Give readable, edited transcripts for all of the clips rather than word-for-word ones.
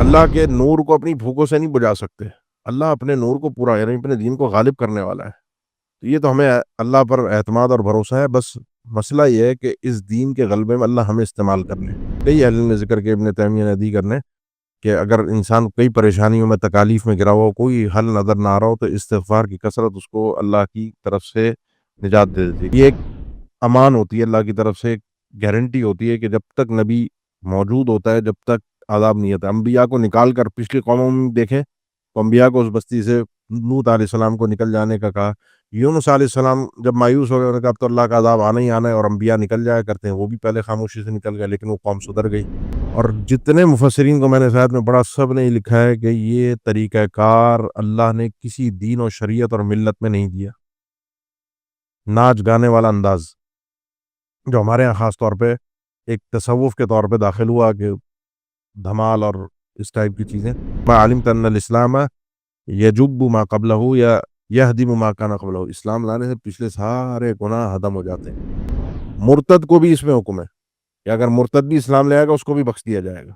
اللہ کے نور کو اپنی بھوکوں سے نہیں بجھا سکتے. اللہ اپنے نور کو پورا یعنی اپنے دین کو غالب کرنے والا ہے. تو یہ تو ہمیں اللہ پر اعتماد اور بھروسہ ہے. بس مسئلہ یہ ہے کہ اس دین کے غلبے میں اللہ ہمیں استعمال کر لے. کئی اہل نے ذکر کے ابن تیمیہ نے دی کرنے کہ اگر انسان کئی پریشانیوں میں تکالیف میں گرا ہو, کوئی حل نظر نہ آ رہا ہو, تو استغفار کی کثرت اس کو اللہ کی طرف سے نجات دے دیتی ہے. یہ ایک امان ہوتی ہے اللہ کی طرف سے, ایک گارنٹی ہوتی ہے کہ جب تک نبی موجود ہوتا ہے جب تک عذاب نہیں ہوتا. انبیاء کو نکال کر پچھلی قوموں میں دیکھیں تو انبیاء کو اس بستی سے لوط علیہ السلام کو نکل جانے کا کہا. یونس علیہ السلام جب مایوس ہو گئے انہوں نے کہا اب تو اللہ کا عذاب آنا ہی آنا ہے, اور انبیاء نکل جایا کرتے ہیں, وہ بھی پہلے خاموشی سے نکل گئے لیکن وہ قوم سدھر گئی. اور جتنے مفسرین کو میں نے ساتھ میں پڑھا سب نے یہ لکھا ہے کہ یہ طریقہ کار اللہ نے کسی دین و شریعت اور ملت میں نہیں دیا. ناچ گانے والا انداز جو ہمارے یہاں خاص طور پہ ایک تصوف کے طور پہ داخل ہوا کہ دھمال اور اس ٹائپ کی چیزیں. ما علمت ان الاسلام یجب ما قبلہ یا یہدم ما کان قبلہ, اسلام لانے سے پچھلے سارے گناہ ختم ہو جاتے ہیں. مرتد کو بھی اس میں حکم ہے کہ اگر مرتد بھی اسلام لے آئے گا اس کو بھی بخش دیا جائے گا.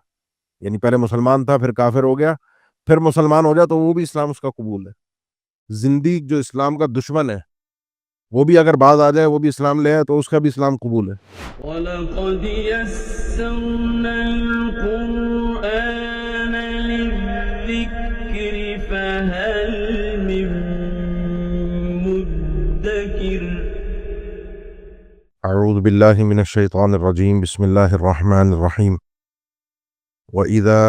یعنی پہلے مسلمان تھا پھر کافر ہو گیا پھر مسلمان ہو جائے تو وہ بھی اسلام اس کا قبول ہے. زندیق جو اسلام کا دشمن ہے وہ بھی اگر بعد آ جائے وہ بھی اسلام لے آئے تو اس کا بھی اسلام قبول ہے. وَلَقَدْ يَسَّرْنَا الْقُرْآنَ لِلذِّكْرِ فَهَلْ مِن مُّدَّكِرٍ. اعوذ باللہ من الشیطان الرجیم, بسم اللہ الرحمن الرحیم. وَإِذَا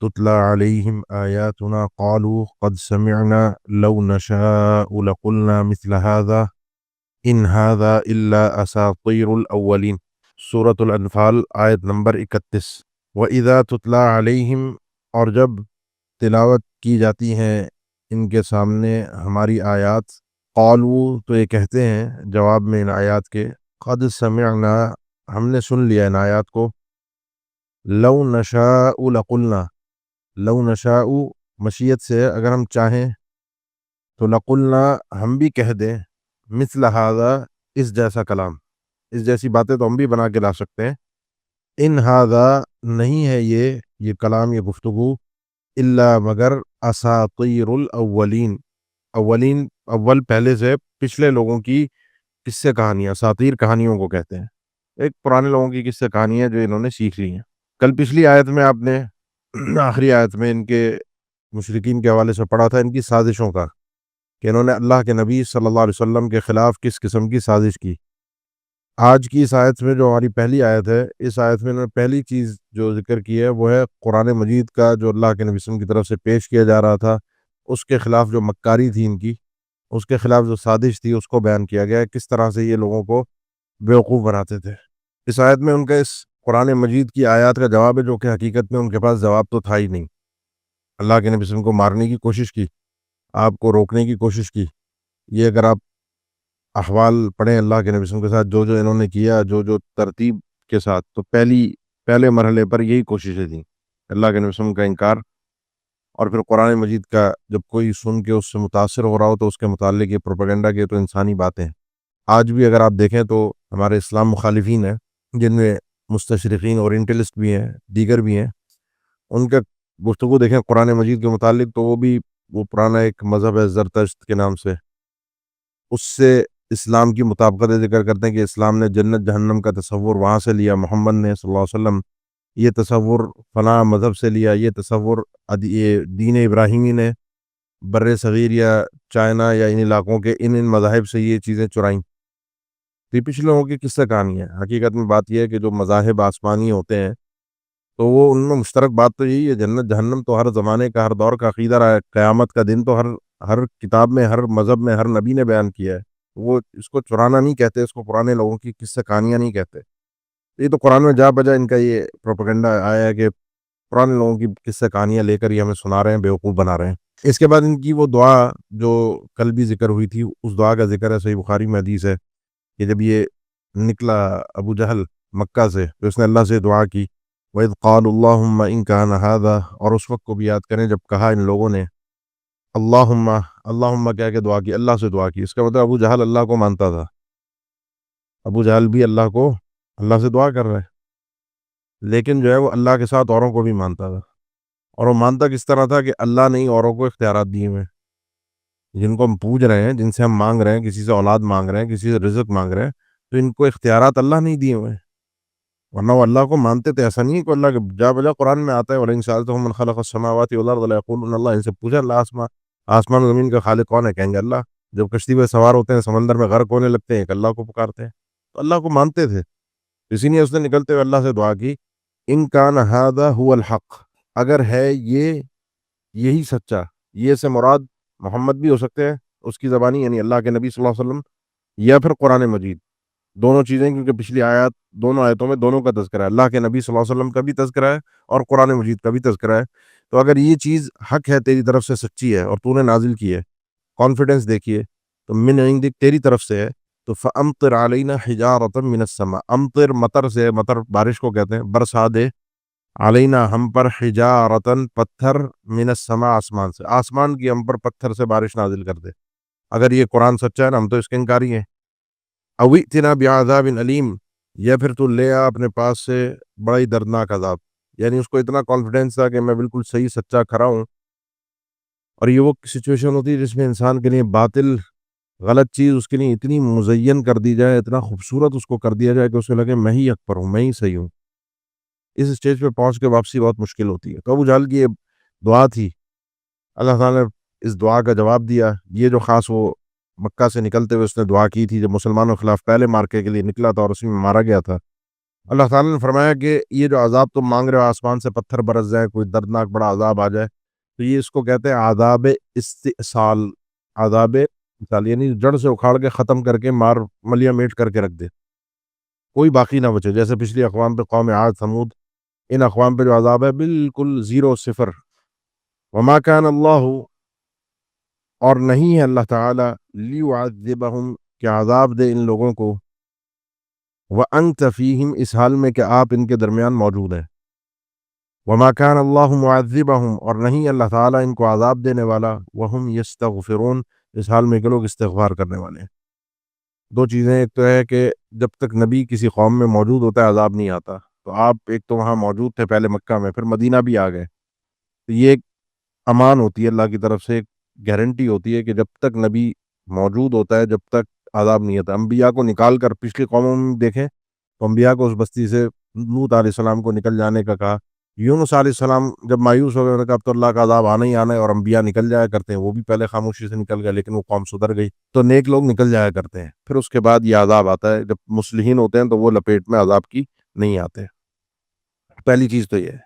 تُتْلَى عَلَيْهِمْ آيَاتُنَا قَالُوا قَدْ سَمِعْنَا لَوْ نَشَاءُ لَقُلْنَا مِثْلَ هَذَا إِنْ هَذَا إِلَّا أَسَاطِيرُ الْأَوَّلِينَ. سورۃ الانفال آیت نمبر 31. وَإِذَا تُتْلَى عَلَيْهِمْ, اور جب تلاوت کی جاتی ہیں ان کے سامنے ہماری آیات, قالوا, تو یہ کہتے ہیں جواب میں ان آیات کے, قد سمعنا, ہم نے سن لیا ان آیات کو, لو نشاء لقلنا, لو نشاء مشیت سے اگر ہم چاہیں تو لقلنا ہم بھی کہہ دیں, مثل ھذا اس جیسا کلام, اس جیسی باتیں تو ہم بھی بنا کے لا سکتے ہیں. ان ھذا نہیں ہے یہ کلام, یہ گفتگو, الا مگر اساطیر الاولین, اولین اول پہلے سے پچھلے لوگوں کی قصے کہانیاں, اساطیر کہانیوں کو کہتے ہیں. ایک پرانے لوگوں کی قصے کہانیاں جو انہوں نے سیکھ لی ہیں. کل پچھلی آیت میں آپ نے آخری آیت میں ان کے مشرکین کے حوالے سے پڑھا تھا ان کی سازشوں کا, کہ انہوں نے اللہ کے نبی صلی اللہ علیہ وسلم کے خلاف کس قسم کی سازش کی. آج کی اس آیت میں جو ہماری پہلی آیت ہے, اس آیت میں انہوں نے پہلی چیز جو ذکر کی ہے وہ ہے قرآن مجید کا جو اللہ کے نبی صلی اللہ علیہ وسلم کی طرف سے پیش کیا جا رہا تھا, اس کے خلاف جو مکاری تھی ان کی, اس کے خلاف جو سازش تھی اس کو بیان کیا گیا ہے, کس طرح سے یہ لوگوں کو بیوقوف بناتے تھے. اس آیت میں ان کا اس قرآن مجید کی آیات کا جواب ہے جو کہ حقیقت میں ان کے پاس جواب تو تھا ہی نہیں. اللہ کے نبی صلی اللہ علیہ وسلم کو مارنے کی کوشش کی, آپ کو روکنے کی کوشش کی. یہ اگر آپ احوال پڑھیں اللہ کے نبی صلی اللہ علیہ وسلم کے ساتھ جو انہوں نے کیا, جو ترتیب کے ساتھ, تو پہلے مرحلے پر یہی کوششیں تھیں, اللہ کے نبی صلی اللہ علیہ وسلم کا انکار, اور پھر قرآن مجید کا جب کوئی سن کے اس سے متاثر ہو رہا ہو تو اس کے متعلق یہ پروپیگنڈا کے تو انسانی باتیں ہیں. آج بھی اگر آپ دیکھیں تو ہمارے اسلام مخالفین ہیں جن میں مستشرقین اورینٹلسٹ بھی ہیں, دیگر بھی ہیں, ان کا گفتگو دیکھیں قرآن مجید کے متعلق تو وہ بھی وہ پرانا ایک مذہب ہے زرتشت کے نام سے, اس سے اسلام کی مطابقت ذکر کرتے ہیں کہ اسلام نے جنت جہنم کا تصور وہاں سے لیا, محمد نے صلی اللہ علیہ وسلم یہ تصور فلاں مذہب سے لیا, یہ تصور یہ دین ابراہیمی نے بر صغیر یا چائنا یا ان علاقوں کے ان مذاہب سے یہ چیزیں چرائیں. تو یہ پچھلے لوگوں کی قصہ کہانی ہے. حقیقت میں بات یہ ہے کہ جو مذاہب آسمانی ہوتے ہیں تو وہ ان میں مشترک بات تو یہی ہے, جنت جہنم تو ہر زمانے کا, ہر دور کا عقیدہ رہا ہے, قیامت کا دن تو ہر کتاب میں, ہر مذہب میں, ہر نبی نے بیان کیا ہے. وہ اس کو چرانا نہیں کہتے, اس کو پرانے لوگوں کی قصہ کہانیاں نہیں کہتے. یہ تو قرآن میں جا بجا ان کا یہ پروپیگنڈا آیا ہے کہ پرانے لوگوں کی قصہ کہانیاں لے کر یہ ہمیں سنا رہے ہیں, بیوقوف بنا رہے ہیں. اس کے بعد ان کی وہ دعا جو کل بھی ذکر ہوئی تھی, اس دعا کا ذکر ہے صحیح بخاری میں حدیث ہے کہ جب یہ نکلا ابو جہل مکہ سے تو اس نے اللہ سے دعا کی, وَإِذْ قَالُوا اللَّهُمَّ إِنْ كَانَ هَذَا, اور اس وقت کو بھی یاد کریں جب کہا ان لوگوں نے اللہم کہہ کے دعا کی, اللہ سے دعا کی. اس کا مطلب ابو جہل اللہ کو مانتا تھا, ابو جہل بھی اللہ سے دعا کر رہا ہے, لیکن جو ہے وہ اللہ کے ساتھ اوروں کو بھی مانتا تھا. اور وہ مانتا کس طرح تھا کہ اللہ نے ہی اوروں کو اختیارات دیے ہوئے ہیں، جن کو ہم پوج رہے ہیں، جن سے ہم مانگ رہے ہیں، کسی سے اولاد مانگ رہے ہیں، کسی سے رزق مانگ رہے ہیں، تو ان کو اختیارات اللہ نہیں دیے ہوئے ہیں، ورنہ وہ اللہ کو مانتے تھے۔ ایسا نہیں ہے کہ اللہ کے جا بجا قرآن میں آتا ہے وَلَئِن سَأَلْتَهُم مَّن خَلَقَ السَّمَاوَاتِ وَالْأَرْضَ لَيَقُولُنَّ اللَّهُ، ان سے پوچھا اللہ آسمان و زمین کا خالق کون ہے؟ کہیں گے اللہ۔ جب کشتی پہ سوار ہوتے ہیں، سمندر میں غرق ہونے لگتے ہیں، ایک اللہ کو پکارتے ہیں، تو اللہ کو مانتے تھے۔ اسی لیے اس نے نکلتے ہوئے اللہ سے دعا کی، ان کان ھذا هو الحق، اگر ہے یہ یہی سچا، یہ سے مراد محمد بھی ہو سکتے ہیں اس کی زبانی، یعنی اللہ کے نبی صلی اللہ علیہ وسلم، یا پھر قرآن مجید، دونوں چیزیں، کیونکہ پچھلی آیات دونوں آیتوں میں دونوں کا تذکرہ ہے، اللہ کے نبی صلی اللہ علیہ وسلم کا بھی تذکرہ ہے اور قرآن مجید کا بھی تذکرہ ہے۔ تو اگر یہ چیز حق ہے، تیری طرف سے سچی ہے اور تو نے نازل کی ہے، کانفیڈنس دیکھیے، تو من عندک، تیری طرف سے ہے، تو فَأَمْطِرْ عَلَيْنَا حِجَارَةً مِّنَ السَّمَاءِ، امطر مطر سے، مطر بارش کو کہتے ہیں، برسا دے، علینا ہم پر، حجارتن پتھر، من السماء آسمان سے، آسمان کی ہم پر پتھر سے بارش نازل کر دے۔ اگر یہ قرآن سچا ہے نا، ہم تو اس کے انکاری ہیں۔ او ائتنا بعذاب علیم، یا پھر تو لے آ اپنے پاس سے بڑا ہی دردناک عذاب، یعنی اس کو اتنا کانفیڈنس تھا کہ میں بالکل صحیح سچا کھرا ہوں۔ اور یہ وہ سچویشن ہوتی ہے جس میں انسان کے لیے باطل، غلط چیز اس کے لیے اتنی مزین کر دی جائے، اتنا خوبصورت اس کو کر دیا جائے کہ اسے لگے میں ہی حق پر ہوں، میں ہی صحیح ہوں۔ اس اسٹیج پہ پہنچ کے واپسی بہت مشکل ہوتی ہے۔ تو ابو جہل کی یہ دعا تھی، اللہ تعالیٰ نے اس دعا کا جواب دیا۔ یہ جو خاص وہ مکہ سے نکلتے ہوئے اس نے دعا کی تھی جب مسلمانوں کے خلاف پہلے مارکے کے لیے نکلا تھا اور اسی میں مارا گیا تھا، اللہ تعالیٰ نے فرمایا کہ یہ جو عذاب تم مانگ رہے ہو، آسمان سے پتھر برس جائے، کوئی دردناک بڑا عذاب آ جائے، تو یہ اس کو کہتے ہیں عذاب استئصال، عذاب استئصال، یعنی جڑ سے اکھاڑ کے ختم کر کے، مار ملیا میٹ کر کے رکھ دے، کوئی باقی نہ بچے، جیسے پچھلی اقوام پہ، قوم عاد، ثمود، ان اقوام پہ جو عذاب ہے بالکل زیرو، صفر۔ وما کان اللہ، اور نہیں ہے اللہ تعالیٰ، لیعذبہم، کہ عذاب دے ان لوگوں کو، وانت فیہم، اس حال میں کہ آپ ان کے درمیان موجود ہیں۔ وما کان اللہ معذبہم، اور نہیں اللہ تعالیٰ ان کو عذاب دینے والا، وہم یستغفرون، اس حال میں کہ لوگ استغفار کرنے والے ہیں۔ دو چیزیں، ایک تو ہے کہ جب تک نبی کسی قوم میں موجود ہوتا ہے عذاب نہیں آتا، تو آپ ایک تو وہاں موجود تھے پہلے مکہ میں، پھر مدینہ بھی آ گئے، تو یہ ایک امان ہوتی ہے اللہ کی طرف سے، ایک گارنٹی ہوتی ہے کہ جب تک نبی موجود ہوتا ہے، جب تک عذاب نہیں آتا۔ انبیاء کو نکال کر پچھلی قوموں میں دیکھیں تو انبیاء کو اس بستی سے لوط علیہ السلام کو نکل جانے کا کہا، یونس علیہ السلام جب مایوس ہو گئے، انہوں نے کہا اب تو اللہ کا عذاب آنا ہی آنا ہے، اور انبیاء نکل جایا کرتے ہیں، وہ بھی پہلے خاموشی سے نکل گئے لیکن وہ قوم سدھر گئی، تو نیک لوگ نکل جایا کرتے ہیں، پھر اس کے بعد یہ عذاب آتا ہے۔ جب مصلحین ہوتے ہیں تو وہ لپیٹ میں عذاب کی نہیں آتے۔ پہلی چیز تو یہ ہے۔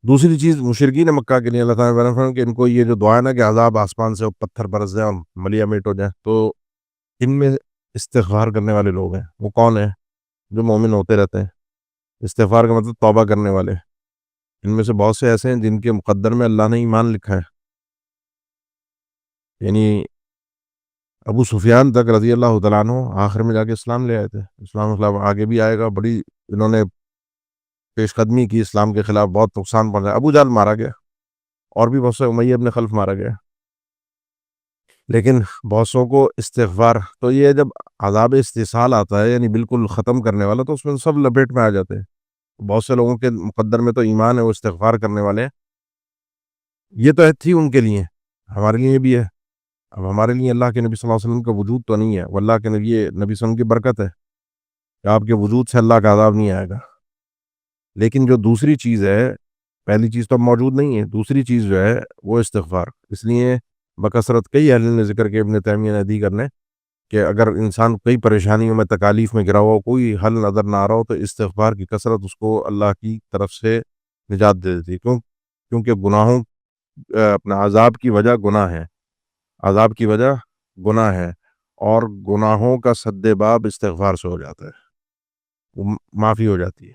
دوسری چیز، مشرکین مکہ کے لیے اللہ تعالیٰ نے فرمایا کہ ان کو یہ جو دعا ہے نا کہ عذاب آسمان سے پتھر برس جائے اور ملیا میٹ ہو جائے، تو ان میں استغفار کرنے والے لوگ ہیں۔ وہ کون ہیں؟ جو مومن ہوتے رہتے ہیں۔ استغفار کا مطلب توبہ کرنے والے۔ ان میں سے بہت سے ایسے ہیں جن کے مقدر میں اللہ نے ایمان لکھا ہے، یعنی ابو سفیان تک رضی اللہ تعالیٰ عنہ آخر میں جا کے اسلام لے آئے تھے۔ اسلام کے خلاف آگے بھی آئے گا، بڑی انہوں نے پیش قدمی کی اسلام کے خلاف، بہت نقصان پہنچایا۔ ابو جہل مارا گیا، اور بھی بہت سے، امیہ ابن خلف مارا گیا، لیکن بہت سو کو استغفار، تو یہ جب عذاب استحصال آتا ہے یعنی بالکل ختم کرنے والا، تو اس میں سب لپیٹ میں آ جاتے ہیں۔ بہت سے لوگوں کے مقدر میں تو ایمان ہے، وہ استغفار کرنے والے ہیں۔ یہ تو تھی ان کے لیے، ہمارے لیے بھی ہے۔ اب ہمارے لیے اللہ کے نبی صلی اللہ علیہ وسلم کا وجود تو نہیں ہے، وہ اللہ کے نبی صلی اللہ علیہ وسلم کی برکت ہے کہ آپ کے وجود سے اللہ کا عذاب نہیں آئے گا۔ لیکن جو دوسری چیز ہے، پہلی چیز تو اب موجود نہیں ہے، دوسری چیز جو ہے وہ استغفار۔ اس لیے بکثرت کئی اہل نے ذکر کے، ابن تیمیہ نے دی کرنے، کہ اگر انسان کئی پریشانیوں میں، تکالیف میں گرا ہوا ہو، کوئی حل نظر نہ آ رہا ہو، تو استغفار کی کثرت اس کو اللہ کی طرف سے نجات دے دیتی ہے۔ کیونکہ گناہوں، اپنا عذاب کی وجہ گناہ ہے، عذاب کی وجہ گناہ ہے، اور گناہوں کا سد باب استغفار سے ہو جاتا ہے، وہ معافی ہو جاتی ہے۔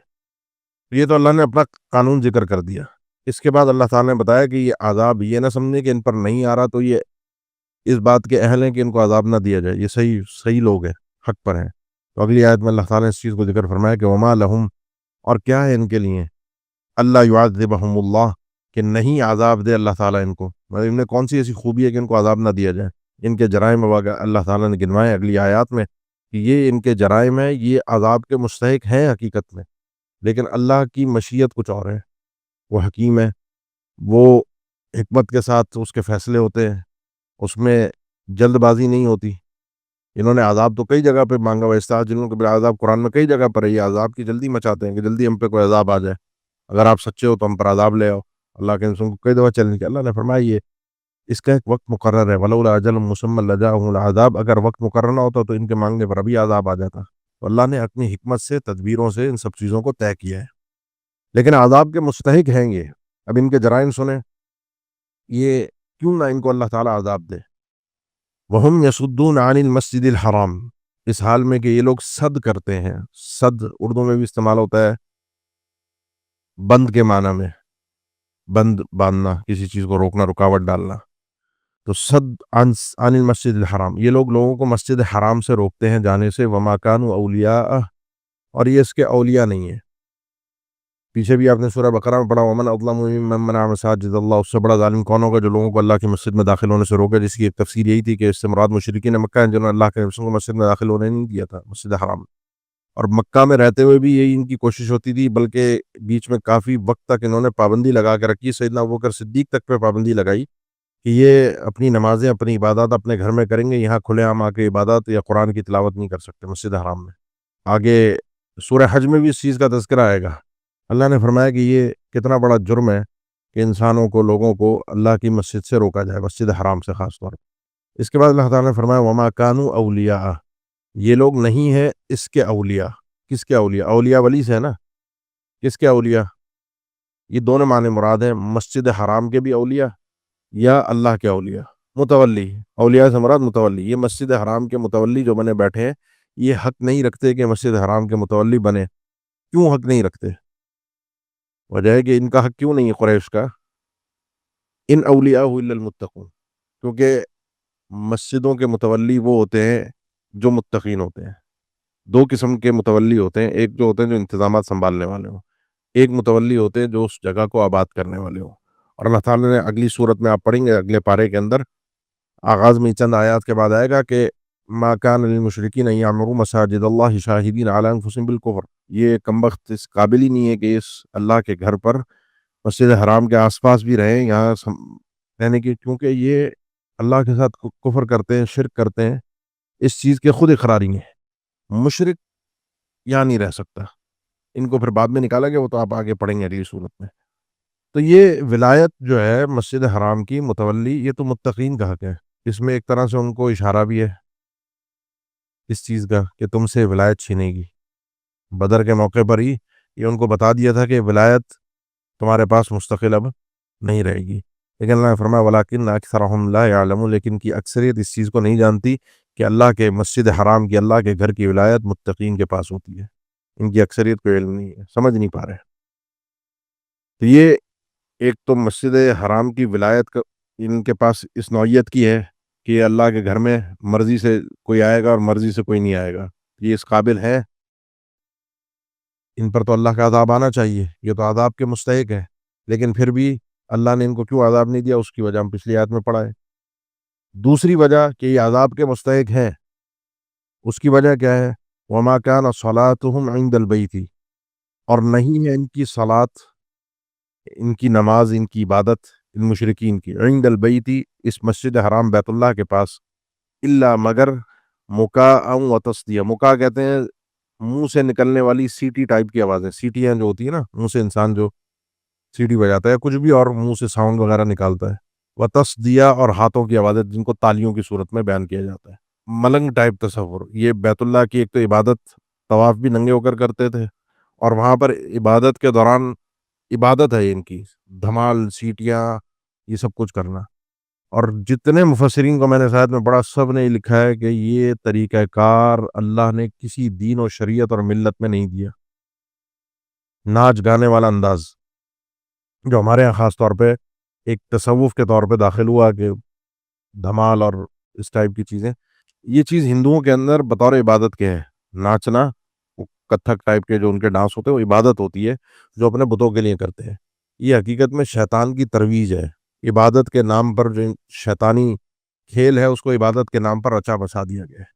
یہ تو اللہ نے اپنا قانون ذکر کر دیا۔ اس کے بعد اللہ تعالیٰ نے بتایا کہ یہ عذاب، یہ نہ سمجھے کہ ان پر نہیں آ رہا تو یہ اس بات کے اہل ہیں کہ ان کو عذاب نہ دیا جائے، یہ صحیح لوگ ہیں، حق پر ہیں۔ تو اگلی آیت میں اللہ تعالیٰ نے اس چیز کو ذکر فرمایا کہ وما لہم، اور کیا ہے ان کے لیے، اللہ یعذبہم اللہ، کہ نہیں عذاب دے اللہ تعالیٰ ان کو، مطلب ان میں کون سی ایسی خوبی ہے کہ ان کو عذاب نہ دیا جائے۔ ان کے جرائم واقع اللہ تعالیٰ نے گنوائے اگلی آیات میں کہ یہ ان کے جرائم ہیں، یہ عذاب کے مستحق ہیں حقیقت میں، لیکن اللہ کی مشیت کچھ اور ہے، وہ حکیم ہے، وہ حکمت کے ساتھ اس کے فیصلے ہوتے ہیں، اس میں جلد بازی نہیں ہوتی۔ انہوں نے عذاب تو کئی جگہ پہ مانگا، وَيَسْتَعْجِلُونَ بِالْعَذَابِ قرآن میں کئی جگہ پر ہے، یہ عذاب کی جلدی مچاتے ہیں کہ جلدی ہم پہ کوئی عذاب آ جائے، اگر آپ سچے ہو تو ہم پر عذاب لے آؤ۔ اللہ کے رسول کو کئی دفعہ چیلنج کیا، اللہ نے فرمایا یہ اس کا ایک وقت مقرر ہے، وَلَوْلَا أَجَلٌ مُّسَمًّى لَجَاءَهُمُ الْعَذَابُ، اگر وقت مقرر نہ ہوتا تو ان کے مانگنے پر ابھی عذاب آ جاتا۔ تو اللہ نے اپنی حکمت سے، تدبیروں سے ان سب چیزوں کو طے کیا ہے، لیکن عذاب کے مستحق ہیں یہ۔ اب ان کے جرائم سنیں، یہ کیوں نہ ان کو اللہ تعالیٰ عذاب دے۔ وَهُمْ يَصُدُّونَ عَنِ الْمَسْجِدِ الْحَرَامِ، اس حال میں کہ یہ لوگ صد کرتے ہیں۔ صد اردو میں بھی استعمال ہوتا ہے بند کے معنی میں، بند باندھنا، کسی چیز کو روکنا، رکاوٹ ڈالنا۔ تو صد عن المسجد الحرام، یہ لوگ لوگوں کو مسجد حرام سے روکتے ہیں جانے سے۔ وما كانوا اولیاء، اور یہ اس کے اولیاء نہیں ہیں۔ پیچھے بھی آپ نے سورہ بقرہ میں پڑھا، ومن اظلم ممن منع مساجد اللہ، اس سے بڑا ظالم کون ہوگا جو لوگوں کو اللہ کی مسجد میں داخل ہونے سے روکے، جس کی ایک تفسیر یہی تھی کہ اس سے مراد مشرکین مکہ ہیں جنہوں نے اللہ کے رسول کو مسجد میں داخل ہونے نہیں دیا تھا، مسجد حرام۔ اور مکہ میں رہتے ہوئے بھی یہی ان کی کوشش ہوتی تھی، بلکہ بیچ میں کافی وقت تک انہوں نے پابندی لگا کے رکھی، سیدنا ابوبکر صدیق تک پہ پابندی لگائی کہ یہ اپنی نمازیں، اپنی عبادات اپنے گھر میں کریں گے، یہاں کھلے عام آ کے عبادات یا قرآن کی تلاوت نہیں کر سکتے مسجد حرام میں۔ آگے سورہ حج میں بھی اس چیز کا تذکرہ آئے گا۔ اللہ نے فرمایا کہ یہ کتنا بڑا جرم ہے کہ انسانوں کو، لوگوں کو اللہ کی مسجد سے روکا جائے، مسجد حرام سے خاص طور پر۔ اس کے بعد اللہ تعالیٰ نے فرمایا وما كانوا اولیاء، یہ لوگ نہیں ہیں اس کے اولیاء۔ کس کے اولیاء؟ اولیاء ولی سے ہے نا، کس کے اولیاء؟ یہ دونوں معنی مراد ہیں، مسجد حرام کے بھی اولیاء یا اللہ کے اولیاء۔ متولی، اولیاء سے مراد متولی، یہ مسجد حرام کے متولی جو بنے بیٹھے ہیں، یہ حق نہیں رکھتے کہ مسجد حرام کے متولی بنے۔ کیوں حق نہیں رکھتے؟ وجہ ہے کہ ان کا حق کیوں نہیں ہے قریش کا؟ ان اولیاء الا المتقون، کیونکہ مسجدوں کے متولی وہ ہوتے ہیں جو متقین ہوتے ہیں۔ دو قسم کے متولی ہوتے ہیں، ایک جو ہوتے ہیں جو انتظامات سنبھالنے والے ہوں، ایک متولی ہوتے ہیں جو اس جگہ کو آباد کرنے والے ہوں۔ اور اللہ تعالیٰ نے اگلی صورت میں آپ پڑھیں گے، اگلے پارے کے اندر آغاز میں چند آیات کے بعد آئے گا کہ ما کان للمشرکین ان یعمروا مساجد اللہ شاہدین علی انفسہم بالکفر، یہ کمبخت اس قابل ہی نہیں ہے کہ اس اللہ کے گھر پر، مسجد حرام کے آس پاس بھی رہیں، یہاں رہنے کی، کیونکہ یہ اللہ کے ساتھ کفر کرتے ہیں، شرک کرتے ہیں، اس چیز کے خود اقراری ہیں۔ مشرک یہاں نہیں رہ سکتا، ان کو پھر بعد میں نکالا گیا، وہ تو آپ آگے پڑھیں گے اگلی صورت میں۔ تو یہ ولایت جو ہے مسجد حرام کی، متولی، یہ تو متقین کا حق ہے۔ اس میں ایک طرح سے ان کو اشارہ بھی ہے اس چیز کا کہ تم سے ولایت چھینے گی۔ بدر کے موقع پر ہی یہ ان کو بتا دیا تھا کہ ولایت تمہارے پاس مستقل اب نہیں رہے گی، لیکن اللہ نے فرمایا وَلَٰكِنَّ أَكْثَرَهُمْ لَا يَعْلَمُونَ، لیکن کی اکثریت اس چیز کو نہیں جانتی کہ اللہ کے مسجد حرام کی، اللہ کے گھر کی ولایت متقین کے پاس ہوتی ہے۔ ان کی اکثریت کو علم نہیں ہے، سمجھ نہیں پا رہے۔ تو یہ ایک تو مسجد حرام کی ولایت کا ان کے پاس اس نوعیت کی ہے کہ اللہ کے گھر میں مرضی سے کوئی آئے گا اور مرضی سے کوئی نہیں آئے گا، یہ اس قابل ہے؟ ان پر تو اللہ کا عذاب آنا چاہیے، یہ تو عذاب کے مستحق ہے، لیکن پھر بھی اللہ نے ان کو کیوں عذاب نہیں دیا، اس کی وجہ ہم پچھلی آیت میں پڑھا ہے۔ دوسری وجہ کہ یہ عذاب کے مستحق ہیں، اس کی وجہ کیا ہے؟ وما كان صلاتهم عند البيت، اور نہیں ہے ان کی صلات، ان کی نماز، ان کی عبادت، ان مشرکین کی، عند البیت، اس مسجد حرام بیت اللہ کے پاس، الا مگر مکاء و تصدیہ، مکاء کہتے ہیں منہ سے نکلنے والی سیٹی ٹائپ کی آوازیں، سیٹیاں جو ہوتی ہیں نا، منہ سے انسان جو سیٹی بجاتا ہے، کچھ بھی اور منہ سے ساؤنڈ وغیرہ نکالتا ہے، و تصدیہ، اور ہاتھوں کی آوازیں جن کو تالیوں کی صورت میں بیان کیا جاتا ہے، ملنگ ٹائپ تصور۔ یہ بیت اللہ کی ایک تو عبادت، طواف بھی ننگے ہو کر کرتے تھے، اور وہاں پر عبادت کے دوران عبادت ہے ان کی، دھمال، سیٹیاں، یہ سب کچھ کرنا۔ اور جتنے مفسرین کو میں نے شاید میں پڑھا، سب نے لکھا ہے کہ یہ طریقہ کار اللہ نے کسی دین و شریعت اور ملت میں نہیں دیا۔ ناچ گانے والا انداز جو ہمارے ہاں خاص طور پہ ایک تصوف کے طور پہ داخل ہوا کہ دھمال اور اس ٹائپ کی چیزیں، یہ چیز ہندوؤں کے اندر بطور عبادت کے ہے۔ ناچنا، کتھک ٹائپ کے جو ان کے ڈانس ہوتے ہیں، وہ عبادت ہوتی ہے جو اپنے بتوں کے لیے کرتے ہیں۔ یہ حقیقت میں شیطان کی ترویج ہے، عبادت کے نام پر جو شیطانی کھیل ہے اس کو عبادت کے نام پر رچا بسا دیا گیا ہے۔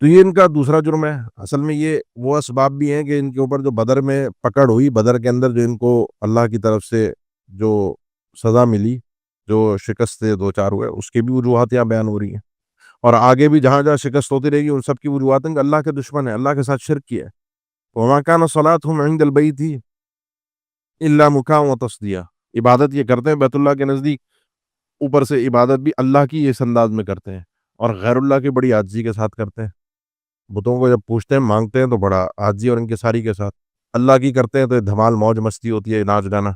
تو یہ ان کا دوسرا جرم ہے۔ اصل میں یہ وہ اسباب بھی ہیں کہ ان کے اوپر جو بدر میں پکڑ ہوئی، بدر کے اندر جو ان کو اللہ کی طرف سے جو سزا ملی، جو شکست سے دو چار ہوئے، اس کی بھی وجوہات یہاں بیان ہو رہی ہیں، اور آگے بھی جہاں جہاں شکست ہوتی رہے گی ان سب کی وجوہات ہیں کہ اللہ کے دشمن ہیں، اللہ کے ساتھ شرک کیا ہے۔ وما كان صلاتهم عند البيت الا مكاء وتصديا، عبادت یہ کرتے ہیں بیت اللہ کے نزدیک، اوپر سے عبادت بھی اللہ کی اس انداز میں کرتے ہیں، اور غیر اللہ کی بڑی عاجزی کے ساتھ کرتے ہیں۔ بتوں کو جب پوچھتے ہیں مانگتے ہیں تو بڑا عاجزی اور انکساری کے ساتھ، اللہ کی کرتے ہیں تو دھمال موج مستی ہوتی ہے، ناچ گانا۔